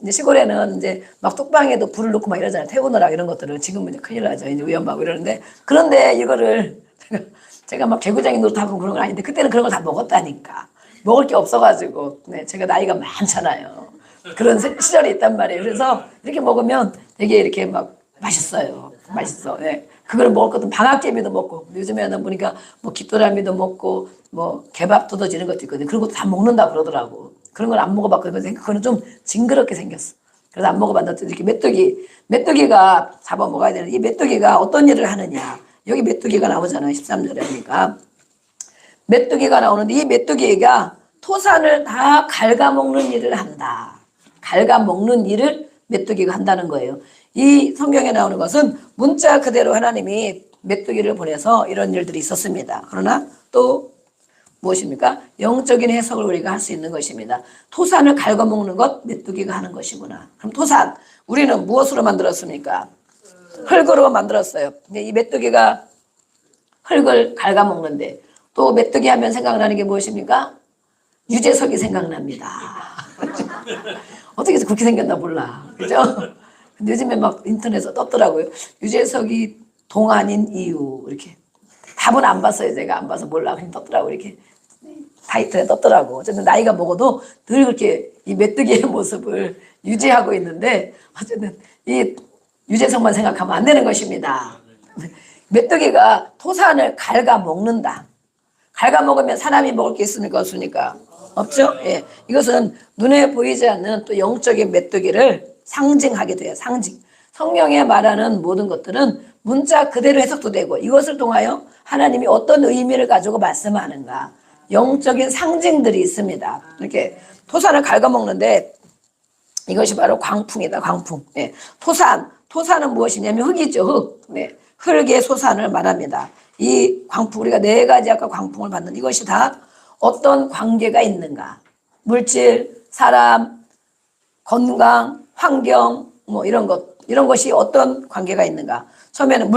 이제 시골에는 이제 막 뚝방에도 불을 넣고 막 이러잖아요. 태우느라 이런 것들을 지금은 이제 큰일 나죠. 이제 위험하고 이러는데 그런데 이거를 제가 막 개구장이 노릇하고 그런 건 아닌데 그때는 그런 걸 다 먹었다니까. 먹을 게 없어가지고 네, 제가 나이가 많잖아요. 그런 시절이 있단 말이에요. 그래서 이렇게 먹으면 되게 이렇게 막 맛있어요. 맛있어. 네. 그걸 먹을 것도 방앗개비도 먹고 요즘에는 보니까 뭐 깃도라미도 먹고 뭐 개밥 두더지는 것도 있거든요. 그런 것도 다 먹는다 그러더라고. 그런 걸 안 먹어봤거든요. 그거는 좀 징그럽게 생겼어. 그래서 안 먹어봤는데 이렇게 메뚜기가 잡아 먹어야 되는 이 메뚜기가 어떤 일을 하느냐. 여기 메뚜기가 나오잖아요. 13절에 보니까. 메뚜기가 나오는데 이 메뚜기가 토산을 다 갉아먹는 일을 한다. 갉아먹는 일을 메뚜기가 한다는 거예요. 이 성경에 나오는 것은 문자 그대로 하나님이 메뚜기를 보내서 이런 일들이 있었습니다. 그러나 또 무엇입니까? 영적인 해석을 우리가 할 수 있는 것입니다. 토산을 갉아먹는 것 메뚜기가 하는 것이구나. 그럼 토산 우리는 무엇으로 만들었습니까? 흙으로 만들었어요. 근데 이 메뚜기가 흙을 갉아먹는데 또 메뚜기 하면 생각나는 게 무엇입니까? 유재석이 생각납니다. 어떻게 해서 그렇게 생겼나 몰라. 그죠? 근데 요즘에 막 인터넷에서 떴더라고요. 유재석이 동안인 이유 이렇게. 답은 안 봤어요. 제가 안 봐서 몰라. 그냥 떴더라고 이렇게. 타이틀에 떴더라고. 어쨌든 나이가 먹어도 늘 그렇게 이 메뚜기의 모습을 유지하고 있는데 어쨌든 이 유재석만 생각하면 안 되는 것입니다. 메뚜기가 토산을 갉아먹는다. 갉아먹으면 사람이 먹을 게 있습니까? 없습니까? 없죠? 예. 이것은 눈에 보이지 않는 또 영적인 메뚜기를 상징하게 돼요. 상징. 성경에 말하는 모든 것들은 문자 그대로 해석도 되고 이것을 통하여 하나님이 어떤 의미를 가지고 말씀하는가. 영적인 상징들이 있습니다. 이렇게 토산을 갉아먹는데 이것이 바로 광풍이다. 광풍. 예. 토산은 무엇이냐면 흙이죠. 흙. 네. 흙의 소산을 말합니다. 이 광풍 우리가 네 가지 아까 광풍을 받는 이것이 다 어떤 관계가 있는가. 물질, 사람, 건강, 환경, 뭐 이런 것이 어떤 관계가 있는가? 처음에는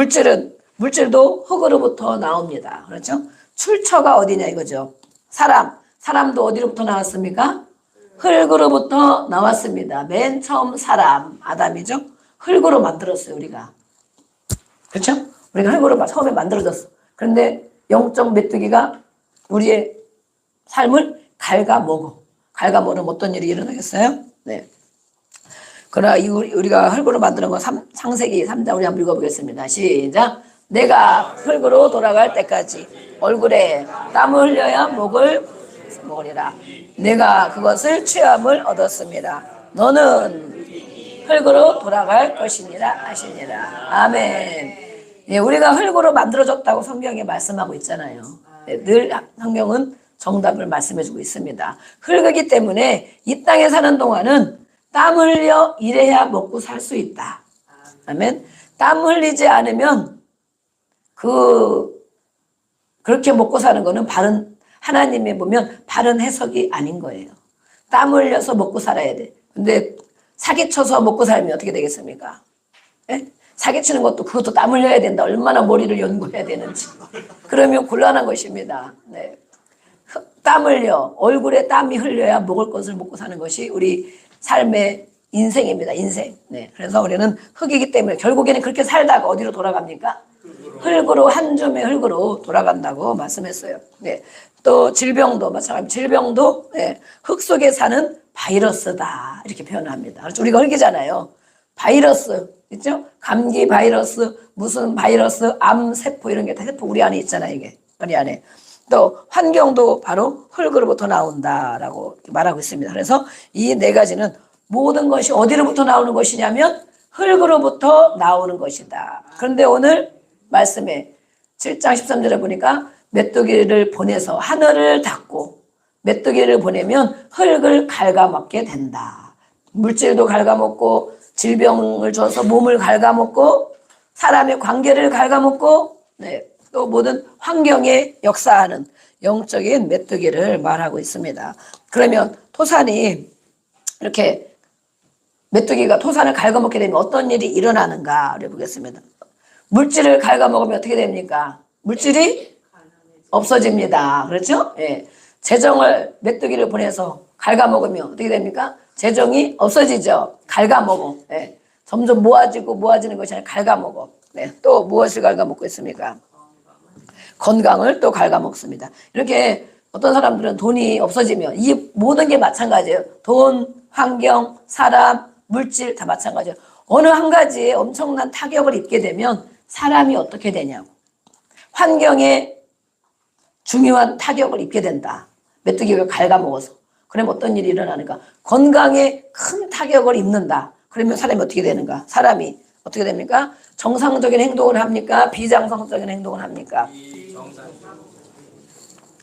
물질도 흙으로부터 나옵니다. 그렇죠? 출처가 어디냐 이거죠. 사람도 어디로부터 나왔습니까? 흙으로부터 나왔습니다. 맨 처음 사람 아담이죠. 흙으로 만들었어요 우리가. 그렇죠? 우리가 흙으로 처음에 만들어졌어. 그런데 영적 메뚜기가 우리의 삶을 갉아먹으면 어떤 일이 일어나겠어요? 네. 그러나 우리가 흙으로 만드는 건 창세기 3장 우리 한번 읽어보겠습니다. 시작. 내가 흙으로 돌아갈 때까지 얼굴에 땀을 흘려야 먹으리라. 내가 그것을 취함을 얻었습니다. 너는 흙으로 돌아갈 것이니라 하시니라. 아멘. 예, 우리가 흙으로 만들어졌다고 성경에 말씀하고 있잖아요. 예, 늘 성경은 정답을 말씀해주고 있습니다. 흙이기 때문에 이 땅에 사는 동안은 땀 흘려 일해야 먹고 살 수 있다. 아멘. 땀 흘리지 않으면 그렇게 먹고 사는 거는 하나님이 보면 바른 해석이 아닌 거예요. 땀 흘려서 먹고 살아야 돼. 근데 사기쳐서 먹고 살면 어떻게 되겠습니까? 예? 사기치는 그것도 땀 흘려야 된다. 얼마나 머리를 연구해야 되는지. 그러면 곤란한 것입니다. 네. 땀 흘려, 얼굴에 땀이 흘려야 먹을 것을 먹고 사는 것이 우리 삶의 인생입니다. 인생. 네. 그래서 우리는 흙이기 때문에 결국에는 그렇게 살다가 어디로 돌아갑니까? 흙으로, 한 줌의 흙으로 돌아간다고 말씀했어요. 네. 또 질병도 마찬가지로 질병도 네. 흙 속에 사는 바이러스다 이렇게 표현합니다. 그렇죠? 우리가 흙이잖아요. 바이러스 있죠? 감기 바이러스, 무슨 바이러스, 암세포 이런 게 다 세포 우리 안에 있잖아요. 이게 우리 안에. 또 환경도 바로 흙으로부터 나온다라고 말하고 있습니다. 그래서 이 네 가지는 모든 것이 어디로부터 나오는 것이냐면 흙으로부터 나오는 것이다. 그런데 오늘 말씀에 7장 13절에 보니까 메뚜기를 보내서 하늘을 닫고 메뚜기를 보내면 흙을 갉아먹게 된다. 물질도 갉아먹고 질병을 줘서 몸을 갉아먹고 사람의 관계를 갉아먹고 네, 또 모든 환경에 역사하는 영적인 메뚜기를 말하고 있습니다. 그러면 토산이 이렇게 메뚜기가 토산을 갉아먹게 되면 어떤 일이 일어나는가를 보겠습니다. 물질을 갉아먹으면 어떻게 됩니까? 물질이 없어집니다. 그렇죠? 예. 재정을 메뚜기를 보내서 갉아먹으면 어떻게 됩니까? 재정이 없어지죠. 갉아먹어. 예. 점점 모아지는 것이 아니라 갉아먹어. 네. 또 무엇을 갉아먹고 있습니까? 건강을 또 갉아먹습니다. 이렇게 어떤 사람들은 돈이 없어지면 이 모든 게 마찬가지예요. 돈, 환경, 사람, 물질 다 마찬가지예요. 어느 한 가지에 엄청난 타격을 입게 되면 사람이 어떻게 되냐고. 환경에 중요한 타격을 입게 된다. 메뚜기가 갉아먹어서. 그러면 어떤 일이 일어나는가? 건강에 큰 타격을 입는다. 그러면 사람이 어떻게 되는가? 사람이 어떻게 됩니까? 정상적인 행동을 합니까? 비정상적인 행동을 합니까?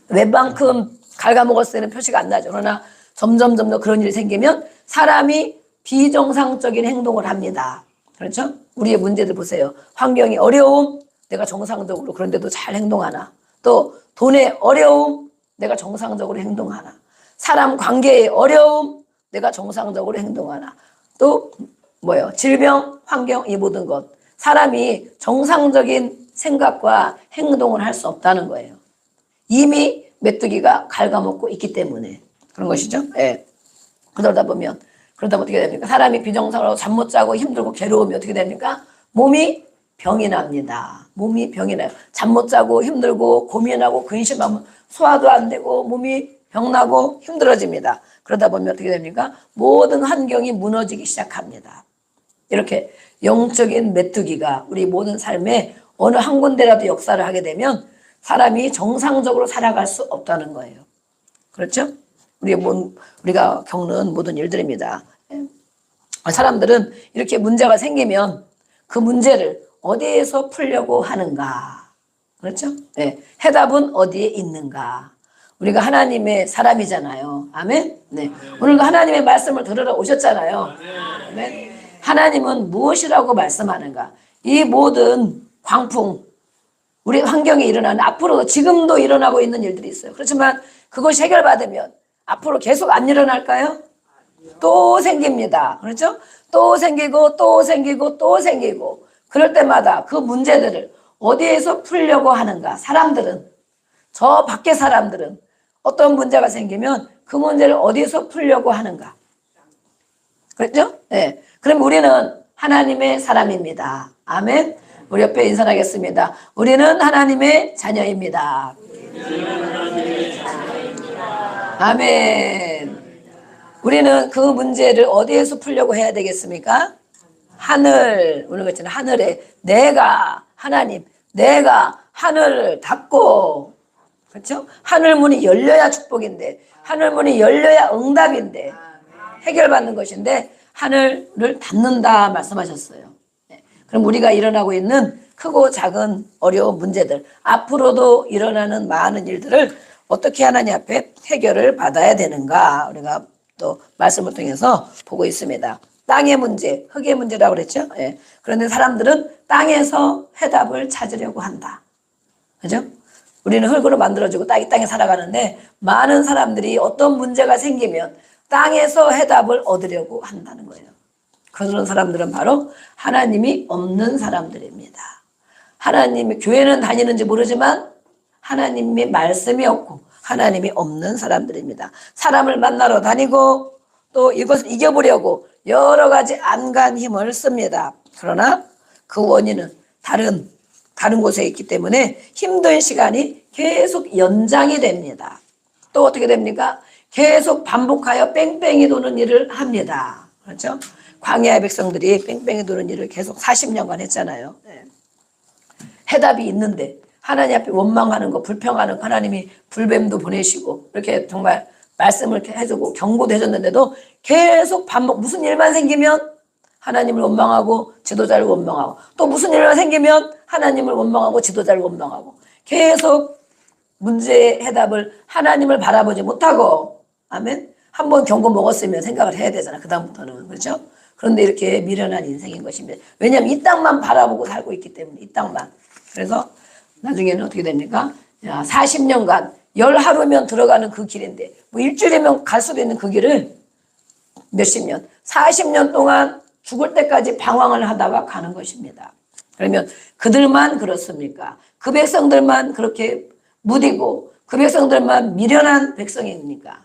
웬만큼 갉아먹었을 때는 표시가 안 나죠. 그러나 점점 그런 일이 생기면 사람이 비정상적인 행동을 합니다. 그렇죠? 우리의 문제들 보세요. 환경이 어려움, 내가 정상적으로 그런데도 잘 행동하나. 또 돈의 어려움, 내가 정상적으로 행동하나. 사람 관계의 어려움, 내가 정상적으로 행동하나. 또 뭐예요? 질병, 환경, 이 모든 것. 사람이 정상적인 생각과 행동을 할 수 없다는 거예요. 이미 메뚜기가 갉아먹고 있기 때문에 그런 것이죠. 예. 그러다 보면 어떻게 됩니까? 사람이 비정상으로 잠 못 자고 힘들고 괴로우면 어떻게 됩니까? 몸이 병이 납니다. 몸이 병이 나요. 잠 못 자고 힘들고 고민하고 근심하면 소화도 안 되고 몸이 병나고 힘들어집니다. 그러다 보면 어떻게 됩니까? 모든 환경이 무너지기 시작합니다. 이렇게 영적인 메뚜기가 우리 모든 삶에 어느 한 군데라도 역사를 하게 되면 사람이 정상적으로 살아갈 수 없다는 거예요. 그렇죠? 우리가 겪는 모든 일들입니다. 사람들은 이렇게 문제가 생기면 그 문제를 어디에서 풀려고 하는가? 그렇죠? 네. 해답은 어디에 있는가? 우리가 하나님의 사람이잖아요. 아멘? 네. 오늘도 하나님의 말씀을 들으러 오셨잖아요. 아멘? 하나님은 무엇이라고 말씀하는가? 이 모든 광풍, 우리 환경에 일어나는 앞으로도 지금도 일어나고 있는 일들이 있어요. 그렇지만 그것이 해결받으면 앞으로 계속 안 일어날까요? 또 생깁니다. 그렇죠? 또 생기고 또 생기고 또 생기고 그럴 때마다 그 문제들을 어디에서 풀려고 하는가? 사람들은 저 밖의 사람들은 어떤 문제가 생기면 그 문제를 어디서 풀려고 하는가? 그렇죠? 네. 그럼 우리는 하나님의 사람입니다. 아멘. 우리 옆에 인사하겠습니다. 우리는 하나님의 자녀입니다. 아멘. 우리는 그 문제를 어디에서 풀려고 해야 되겠습니까? 하늘, 우리가 있잖아요. 하늘에 내가 하나님, 내가 하늘을 닫고, 그렇죠? 하늘 문이 열려야 축복인데, 하늘 문이 열려야 응답인데, 해결받는 것인데 하늘을 닫는다 말씀하셨어요. 네. 그럼 우리가 일어나고 있는 크고 작은 어려운 문제들, 앞으로도 일어나는 많은 일들을 어떻게 하나님 앞에 해결을 받아야 되는가 우리가 또 말씀을 통해서 보고 있습니다. 땅의 문제, 흙의 문제라고 그랬죠. 예. 그런데 사람들은 땅에서 해답을 찾으려고 한다. 그죠? 우리는 흙으로 만들어지고 땅에 살아가는데 많은 사람들이 어떤 문제가 생기면 땅에서 해답을 얻으려고 한다는 거예요. 그런 사람들은 바로 하나님이 없는 사람들입니다. 하나님이 교회는 다니는지 모르지만 하나님의 말씀이 없고 하나님이 없는 사람들입니다. 사람을 만나러 다니고 또 이것을 이겨보려고 여러 가지 안간 힘을 씁니다. 그러나 그 원인은 다른 곳에 있기 때문에 힘든 시간이 계속 연장이 됩니다. 또 어떻게 됩니까? 계속 반복하여 뺑뺑이 도는 일을 합니다. 그렇죠? 광야의 백성들이 뺑뺑이 도는 일을 계속 40년간 했잖아요. 네. 해답이 있는데 하나님 앞에 원망하는 거, 불평하는 거 하나님이 불뱀도 보내시고 이렇게 정말 말씀을 해주고 경고도 해줬는데도 계속 반복, 무슨 일만 생기면 하나님을 원망하고 지도자를 원망하고 또 무슨 일만 생기면 하나님을 원망하고 지도자를 원망하고 계속 문제의 해답을 하나님을 바라보지 못하고 아멘. 한번 경고 먹었으면 생각을 해야 되잖아. 그 다음부터는 그렇죠? 그런데 이렇게 미련한 인생인 것입니다. 왜냐하면 이 땅만 바라보고 살고 있기 때문에 이 땅만. 그래서 나중에는 어떻게 됩니까? 40년간 열 하루면 들어가는 그 길인데 뭐 일주일이면 갈 수도 있는 그 길을 몇십 년, 40년 동안 죽을 때까지 방황을 하다가 가는 것입니다. 그러면 그들만 그렇습니까? 그 백성들만 그렇게 무디고 그 백성들만 미련한 백성입니까?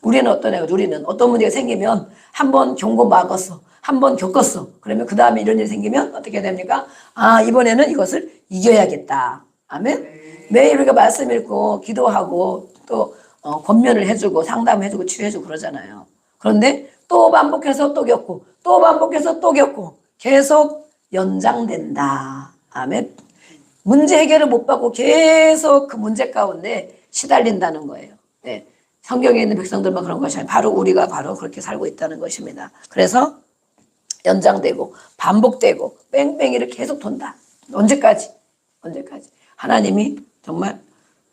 우리는 어떤 애가 우리는 어떤 문제가 생기면 한번 경고 막았어. 한번 겪었어. 그러면 그 다음에 이런 일이 생기면 어떻게 됩니까? 아, 이번에는 이것을 이겨야겠다. 아멘? 매일 우리가 말씀 읽고 기도하고 또 권면을 해주고 상담해주고 치유해주고 그러잖아요. 그런데 또 반복해서 또 겪고 또 반복해서 또 겪고 계속 연장된다. 아멘? 문제 해결을 못 받고 계속 그 문제 가운데 시달린다는 거예요. 네. 성경에 있는 백성들만 그런 것이 아니라 바로 우리가 바로 그렇게 살고 있다는 것입니다. 그래서 연장되고 반복되고 뺑뺑이를 계속 돈다. 언제까지? 언제까지? 하나님이 정말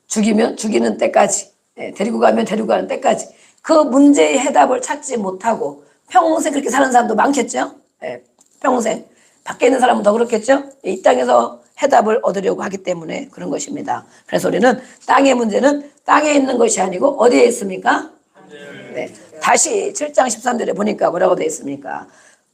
죽이면 죽이는 때까지, 데리고 가면 데리고 가는 때까지 그 문제의 해답을 찾지 못하고 평생 그렇게 사는 사람도 많겠죠? 평생. 밖에 있는 사람은 더 그렇겠죠? 이 땅에서 해답을 얻으려고 하기 때문에 그런 것입니다. 그래서 우리는 땅의 문제는 땅에 있는 것이 아니고 어디에 있습니까? 네. 다시 7장 13절에 보니까 뭐라고 되어 있습니까?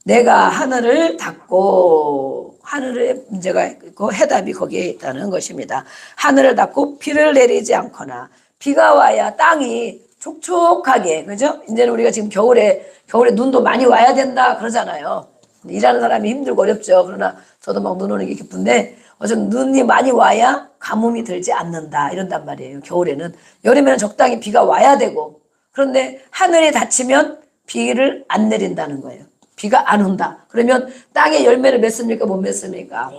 내가 하늘을 닫고 하늘의 문제가 있고 해답이 거기에 있다는 것입니다. 하늘을 닫고 비를 내리지 않거나 비가 와야 땅이 촉촉하게, 그죠? 이제는 우리가 지금 겨울에 눈도 많이 와야 된다 그러잖아요. 일하는 사람이 힘들고 어렵죠. 그러나 저도 막 눈 오는 게 기쁜데 어쨌든 눈이 많이 와야 가뭄이 들지 않는다 이런단 말이에요. 겨울에는. 여름에는 적당히 비가 와야 되고 그런데 하늘이 닫히면 비를 안 내린다는 거예요. 비가 안 온다. 그러면 땅에 열매를 맺습니까? 못 맺습니까?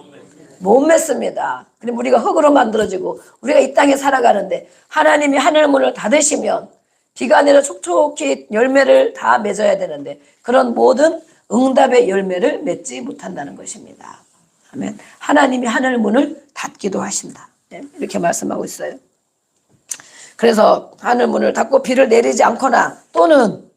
못 맺습니다. 그럼 우리가 흙으로 만들어지고 우리가 이 땅에 살아가는데 하나님이 하늘 문을 닫으시면 비가 내려 촉촉히 열매를 다 맺어야 되는데 그런 모든 응답의 열매를 맺지 못한다는 것입니다. 아멘. 하나님이 하늘 문을 닫기도 하신다. 이렇게 말씀하고 있어요. 그래서 하늘 문을 닫고 비를 내리지 않거나 또는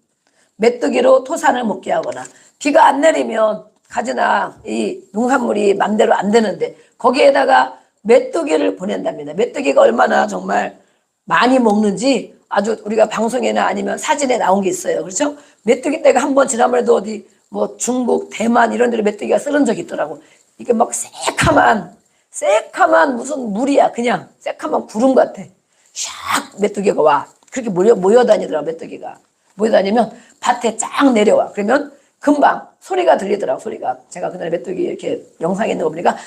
메뚜기로 토산을 먹게 하거나 비가 안 내리면 가지나 이 농산물이 맘대로 안 되는데 거기에다가 메뚜기를 보낸답니다. 메뚜기가 얼마나 정말 많이 먹는지 아주 우리가 방송이나 아니면 사진에 나온 게 있어요. 그렇죠? 메뚜기 떼가 한번 지난번에도 어디 뭐 중국, 대만 이런 데로 메뚜기가 쓰러진 적이 있더라고. 이게 막 새카만 무슨 물이야. 그냥 새카만 구름 같아. 샥 메뚜기가 와. 그렇게 모여다니더라고 메뚜기가. 모여다니면 밭에 쫙 내려와. 그러면 금방 소리가 들리더라고. 소리가. 제가 그날 메뚜기 이렇게 영상에 있는 거 보니까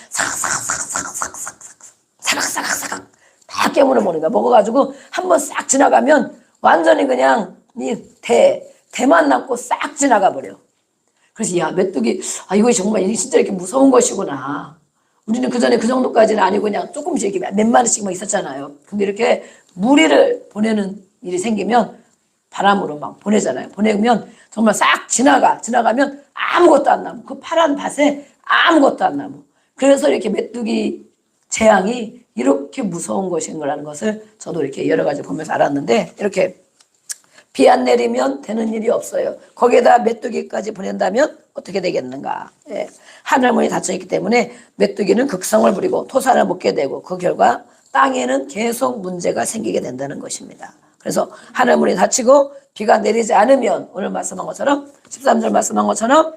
사각사각 다 깨물어 먹는 거야. 먹어가지고 한번 싹 지나가면 완전히 그냥 이 대만 남고 싹 지나가 버려. 그래서 야 메뚜기 이거 정말 진짜 이렇게 무서운 것이구나. 우리는 그전에 그 정도까지는 아니고 그냥 조금씩 이렇게 몇 마리씩만 있었잖아요. 근데 이렇게 무리를 보내는 일이 생기면 바람으로 막 보내잖아요. 보내면 정말 싹 지나가면 아무것도 안 남고 그 파란 밭에 아무것도 안 남고. 그래서 이렇게 메뚜기 재앙이 이렇게 무서운 것인 거라는 것을 저도 이렇게 여러 가지 보면서 알았는데, 이렇게 비 안 내리면 되는 일이 없어요. 거기에다 메뚜기까지 보낸다면 어떻게 되겠는가. 예. 하늘문이 닫혀있기 때문에 메뚜기는 극성을 부리고 토사를 먹게 되고 그 결과 땅에는 계속 문제가 생기게 된다는 것입니다. 그래서 하늘문이 닫히고 비가 내리지 않으면 오늘 말씀한 것처럼 13절 말씀한 것처럼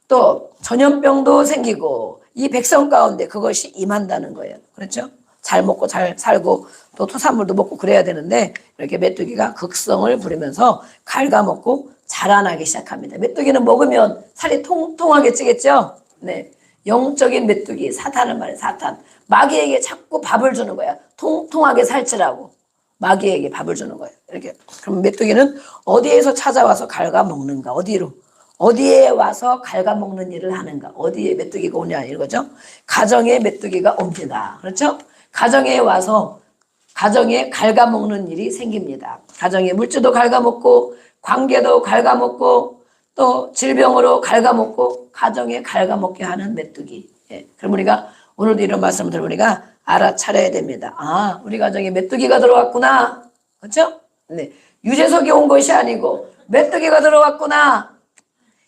또 전염병도 생기고 이 백성 가운데 그것이 임한다는 거예요. 그렇죠? 잘 먹고 잘 살고 또 토산물도 먹고 그래야 되는데 이렇게 메뚜기가 극성을 부리면서 갉아먹고 자라나기 시작합니다. 메뚜기는 먹으면 살이 통통하게 찌겠죠? 네. 영적인 메뚜기, 사탄을 말해, 사탄. 마귀에게 자꾸 밥을 주는 거야. 통통하게 살찌라고. 마귀에게 밥을 주는 거예요. 이렇게. 그럼 메뚜기는 어디에서 찾아와서 갉아먹는가? 어디에 와서 갉아먹는 일을 하는가? 어디에 메뚜기가 오냐? 이거죠. 가정에 메뚜기가 옵니다. 그렇죠? 가정에 와서 가정에 갉아먹는 일이 생깁니다. 가정에 물질도 갉아먹고 관계도 갉아먹고 또 질병으로 갉아먹고 가정에 갉아먹게 하는 메뚜기. 예. 그럼 우리가 오늘도 이런 말씀을 들으니까 알아차려야 됩니다. 우리 가정에 메뚜기가 들어왔구나. 그렇죠? 네. 유재석이 온 것이 아니고 메뚜기가 들어왔구나.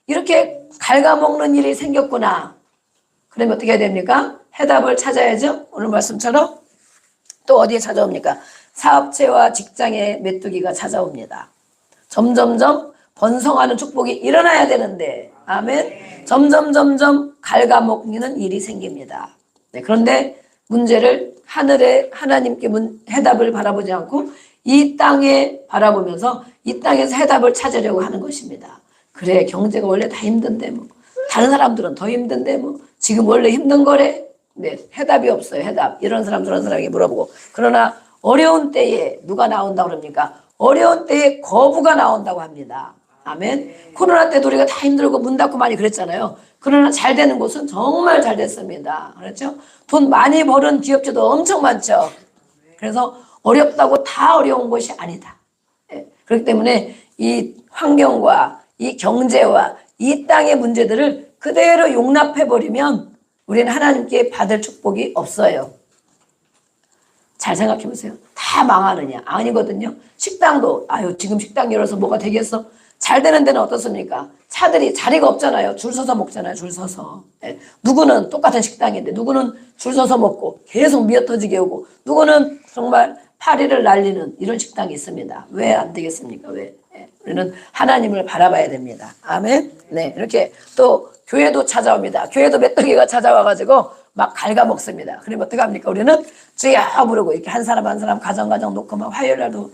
이렇게 갉아먹는 일이 생겼구나. 그러면 어떻게 해야 됩니까? 해답을 찾아야죠. 오늘 말씀처럼. 또 어디에 찾아옵니까? 사업체와 직장에 메뚜기가 찾아옵니다. 점점점 번성하는 축복이 일어나야 되는데, 아멘. 점점 갉아먹는 일이 생깁니다. 네, 그런데 문제를 하늘에 하나님께 해답을 바라보지 않고 이 땅에 바라보면서 이 땅에서 해답을 찾으려고 하는 것입니다. 그래, 경제가 원래 다 힘든데 뭐 다른 사람들은 더 힘든데 뭐 지금 원래 힘든 거래. 네, 해답이 없어요. 해답. 이런 사람 저런 사람에게 물어보고. 그러나 어려운 때에 누가 나온다고 그럽니까? 어려운 때에 거부가 나온다고 합니다. 아멘. 코로나 때도 우리가 다 힘들고 문 닫고 많이 그랬잖아요. 그러나 잘 되는 곳은 정말 잘 됐습니다. 그렇죠? 돈 많이 버는 기업체도 엄청 많죠. 그래서 어렵다고 다 어려운 것이 아니다. 네. 그렇기 때문에 이 환경과 이 경제와 이 땅의 문제들을 그대로 용납해버리면 우리는 하나님께 받을 축복이 없어요. 잘 생각해 보세요. 다 망하느냐? 아니거든요. 식당도 지금 식당 열어서 뭐가 되겠어? 잘 되는 데는 어떻습니까? 차들이 자리가 없잖아요. 줄 서서 먹잖아요. 줄 서서. 예. 누구는 똑같은 식당인데 누구는 줄 서서 먹고 계속 미어터지게 오고 누구는 정말 파리를 날리는 이런 식당이 있습니다. 왜 안 되겠습니까? 왜? 예. 우리는 하나님을 바라봐야 됩니다. 아멘. 네, 이렇게 또 교회도 찾아옵니다. 교회도 메뚜기가 찾아와가지고 막 갉아먹습니다. 그러면 어떻게 합니까? 우리는 주여 부르고 이렇게 한 사람 한 사람 가정 놓고 막 화요일날도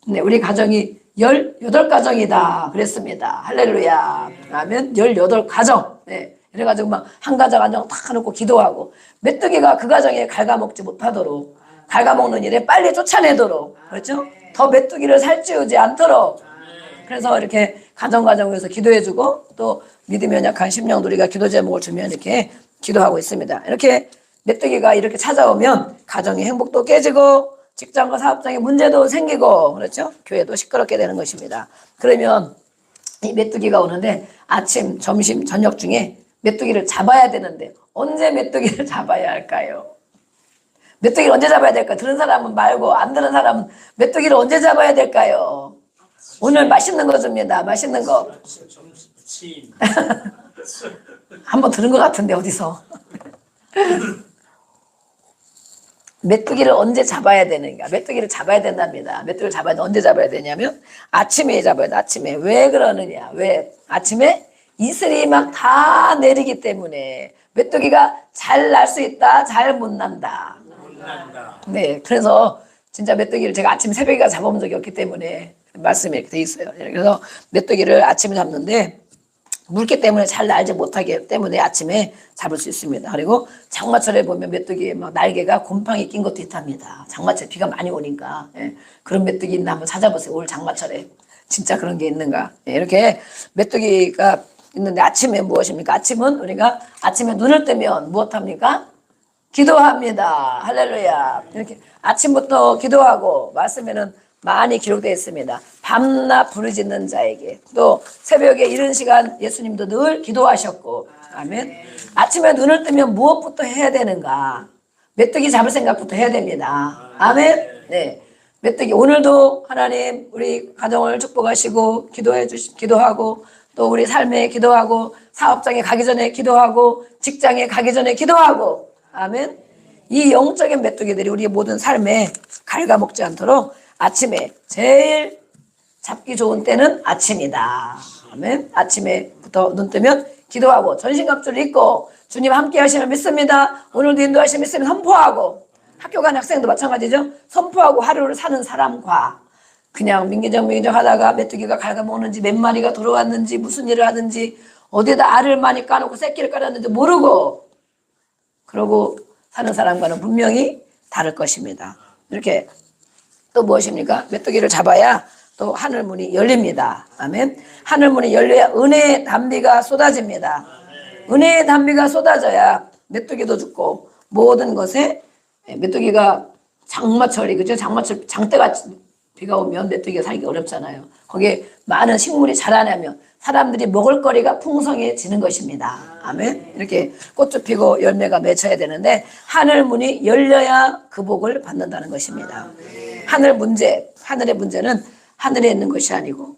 네, 우리 가정이 18가정이다 그랬습니다. 할렐루야. 아멘. 18가정. 네. 이래가지고 막 한 가정 다 놓고 기도하고 메뚜기가 그 가정에 갉아먹지 못하도록 갉아먹는 일에 빨리 쫓아내도록 그렇죠? 더 메뚜기를 살찌우지 않도록 그래서 이렇게 가정에서 기도해주고 또 믿음이 연약한 심령도 우리가 기도 제목을 주면 이렇게 기도하고 있습니다. 이렇게 메뚜기가 이렇게 찾아오면 가정의 행복도 깨지고 직장과 사업장에 문제도 생기고 그렇죠? 교회도 시끄럽게 되는 것입니다. 그러면 이 메뚜기가 오는데 아침, 점심, 저녁 중에 메뚜기를 잡아야 되는데 언제 메뚜기를 잡아야 할까요? 메뚜기를 언제 잡아야 될까요? 들은 사람은 말고 안 들은 사람은 메뚜기를 언제 잡아야 될까요? 오늘 맛있는 거 줍니다. 맛있는 거. 한번 들은 것 같은데 어디서. 메뚜기를 언제 잡아야 되는가? 메뚜기를 잡아야 된답니다. 메뚜기를 잡아야 돼. 언제 잡아야 되냐면 아침에 잡아야 돼. 아침에. 왜 그러느냐? 왜? 아침에 이슬이 막 다 내리기 때문에 메뚜기가 잘 날 수 있다. 잘 못 난다. 네, 그래서 진짜 메뚜기를 제가 아침 새벽에 잡아본 적이 없기 때문에 말씀이 이렇게 돼 있어요. 그래서 메뚜기를 아침에 잡는데 물기 때문에 잘 날지 못하기 때문에 아침에 잡을 수 있습니다. 그리고 장마철에 보면 메뚜기의 막 날개가 곰팡이 낀 것도 있답니다. 장마철 비가 많이 오니까. 예. 그런 메뚜기 있나 한번 찾아보세요. 올 장마철에. 진짜 그런 게 있는가. 예. 이렇게 메뚜기가 있는데 아침에 무엇입니까? 아침은 우리가 아침에 눈을 뜨면 무엇합니까? 기도합니다. 할렐루야. 이렇게 아침부터 기도하고 말씀에는 많이 기록되어 있습니다. 밤낮 부르짖는 자에게. 또 새벽에 이른 시간 예수님도 늘 기도하셨고. 아멘. 아침에 눈을 뜨면 무엇부터 해야 되는가? 메뚜기 잡을 생각부터 해야 됩니다. 아멘. 네. 메뚜기 오늘도 하나님 우리 가정을 축복하시고 기도하고 또 우리 삶에 기도하고 사업장에 가기 전에 기도하고 직장에 가기 전에 기도하고. 아멘. 이 영적인 메뚜기들이 우리의 모든 삶에 갉아먹지 않도록 아침에 제일 잡기 좋은 때는 아침이다. 아멘. 아침에부터 눈 뜨면 기도하고 전신갑주를 입고 주님 함께 하시는 믿습니다. 오늘도 인도하시는 믿습니다. 선포하고 학교 간 학생도 마찬가지죠. 선포하고 하루를 사는 사람과 그냥 민기적 하다가 메뚜기가 갉아먹는지 몇 마리가 들어왔는지 무슨 일을 하든지 어디에다 알을 많이 까놓고 새끼를 깔았는지 모르고 그러고 사는 사람과는 분명히 다를 것입니다. 이렇게 또 무엇입니까? 메뚜기를 잡아야 또 하늘문이 열립니다. 아멘. 하늘문이 열려야 은혜의 단비가 쏟아집니다. 은혜의 단비가 쏟아져야 메뚜기도 죽고 모든 것에 메뚜기가 장마철이 그죠? 장마철 장대가 비가 오면 메뚜기가 살기 어렵잖아요. 거기에 많은 식물이 자라나면 사람들이 먹을 거리가 풍성해지는 것입니다. 아멘. 이렇게 꽃도 피고 열매가 맺혀야 되는데 하늘 문이 열려야 그 복을 받는다는 것입니다. 하늘의 문제는 하늘에 있는 것이 아니고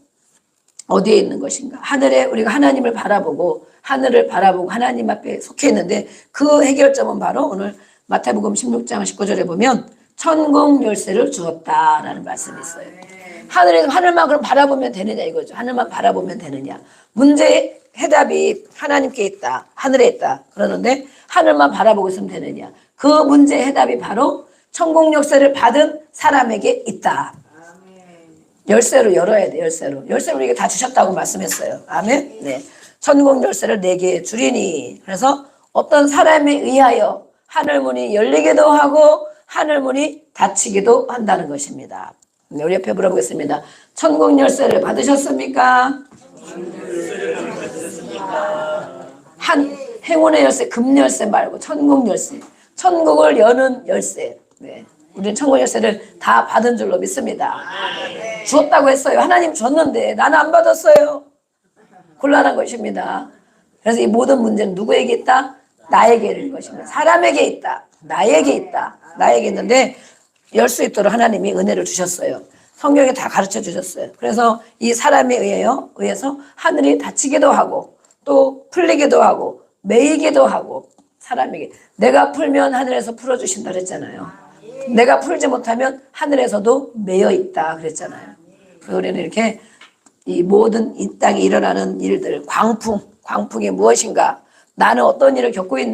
어디에 있는 것인가. 하늘에 우리가 하나님을 바라보고 하늘을 바라보고 하나님 앞에 속해 있는데 그 해결점은 바로 오늘 마태복음 16장 19절에 보면 천국 열쇠를 주었다라는 말씀이 있어요. 하늘만 그럼 바라보면 되느냐 이거죠. 하늘만 바라보면 되느냐. 문제의 해답이 하나님께 있다. 하늘에 있다. 그러는데 하늘만 바라보고 있으면 되느냐. 그 문제의 해답이 바로 천국 열쇠를 받은 사람에게 있다. 열쇠로 열어야 돼. 열쇠로 우리에게 다 주셨다고 말씀했어요. 아멘. 네. 천국 열쇠를 내게 주리니. 그래서 어떤 사람에 의하여 하늘문이 열리기도 하고 하늘문이 닫히기도 한다는 것입니다. 네, 우리 옆에 물어보겠습니다. 천국 열쇠를 받으셨습니까? 행운의 열쇠, 금 열쇠 말고 천국 열쇠. 천국을 여는 열쇠. 네. 우리는 천국 열쇠를 다 받은 줄로 믿습니다. 주었다고 했어요. 하나님 줬는데 나는 안 받았어요. 곤란한 것입니다. 그래서 이 모든 문제는 누구에게 있다? 나에게 있는 것입니다. 사람에게 있다. 나에게 있다. 나에게 있는데 열 수 있도록 하나님이 은혜를 주셨어요. 성경에 다 가르쳐 주셨어요. 그래서 이 사람에 의해서 하늘이 닫히기도 하고 또 풀리기도 하고 매이기도 하고 사람에게 내가 풀면 하늘에서 풀어주신다 그랬잖아요. 내가 풀지 못하면 하늘에서도 매여 있다 그랬잖아요. 그래서 우리는 이렇게 이 모든 이 땅에 일어나는 일들 광풍이 무엇인가 나는 어떤 일을 겪고 있는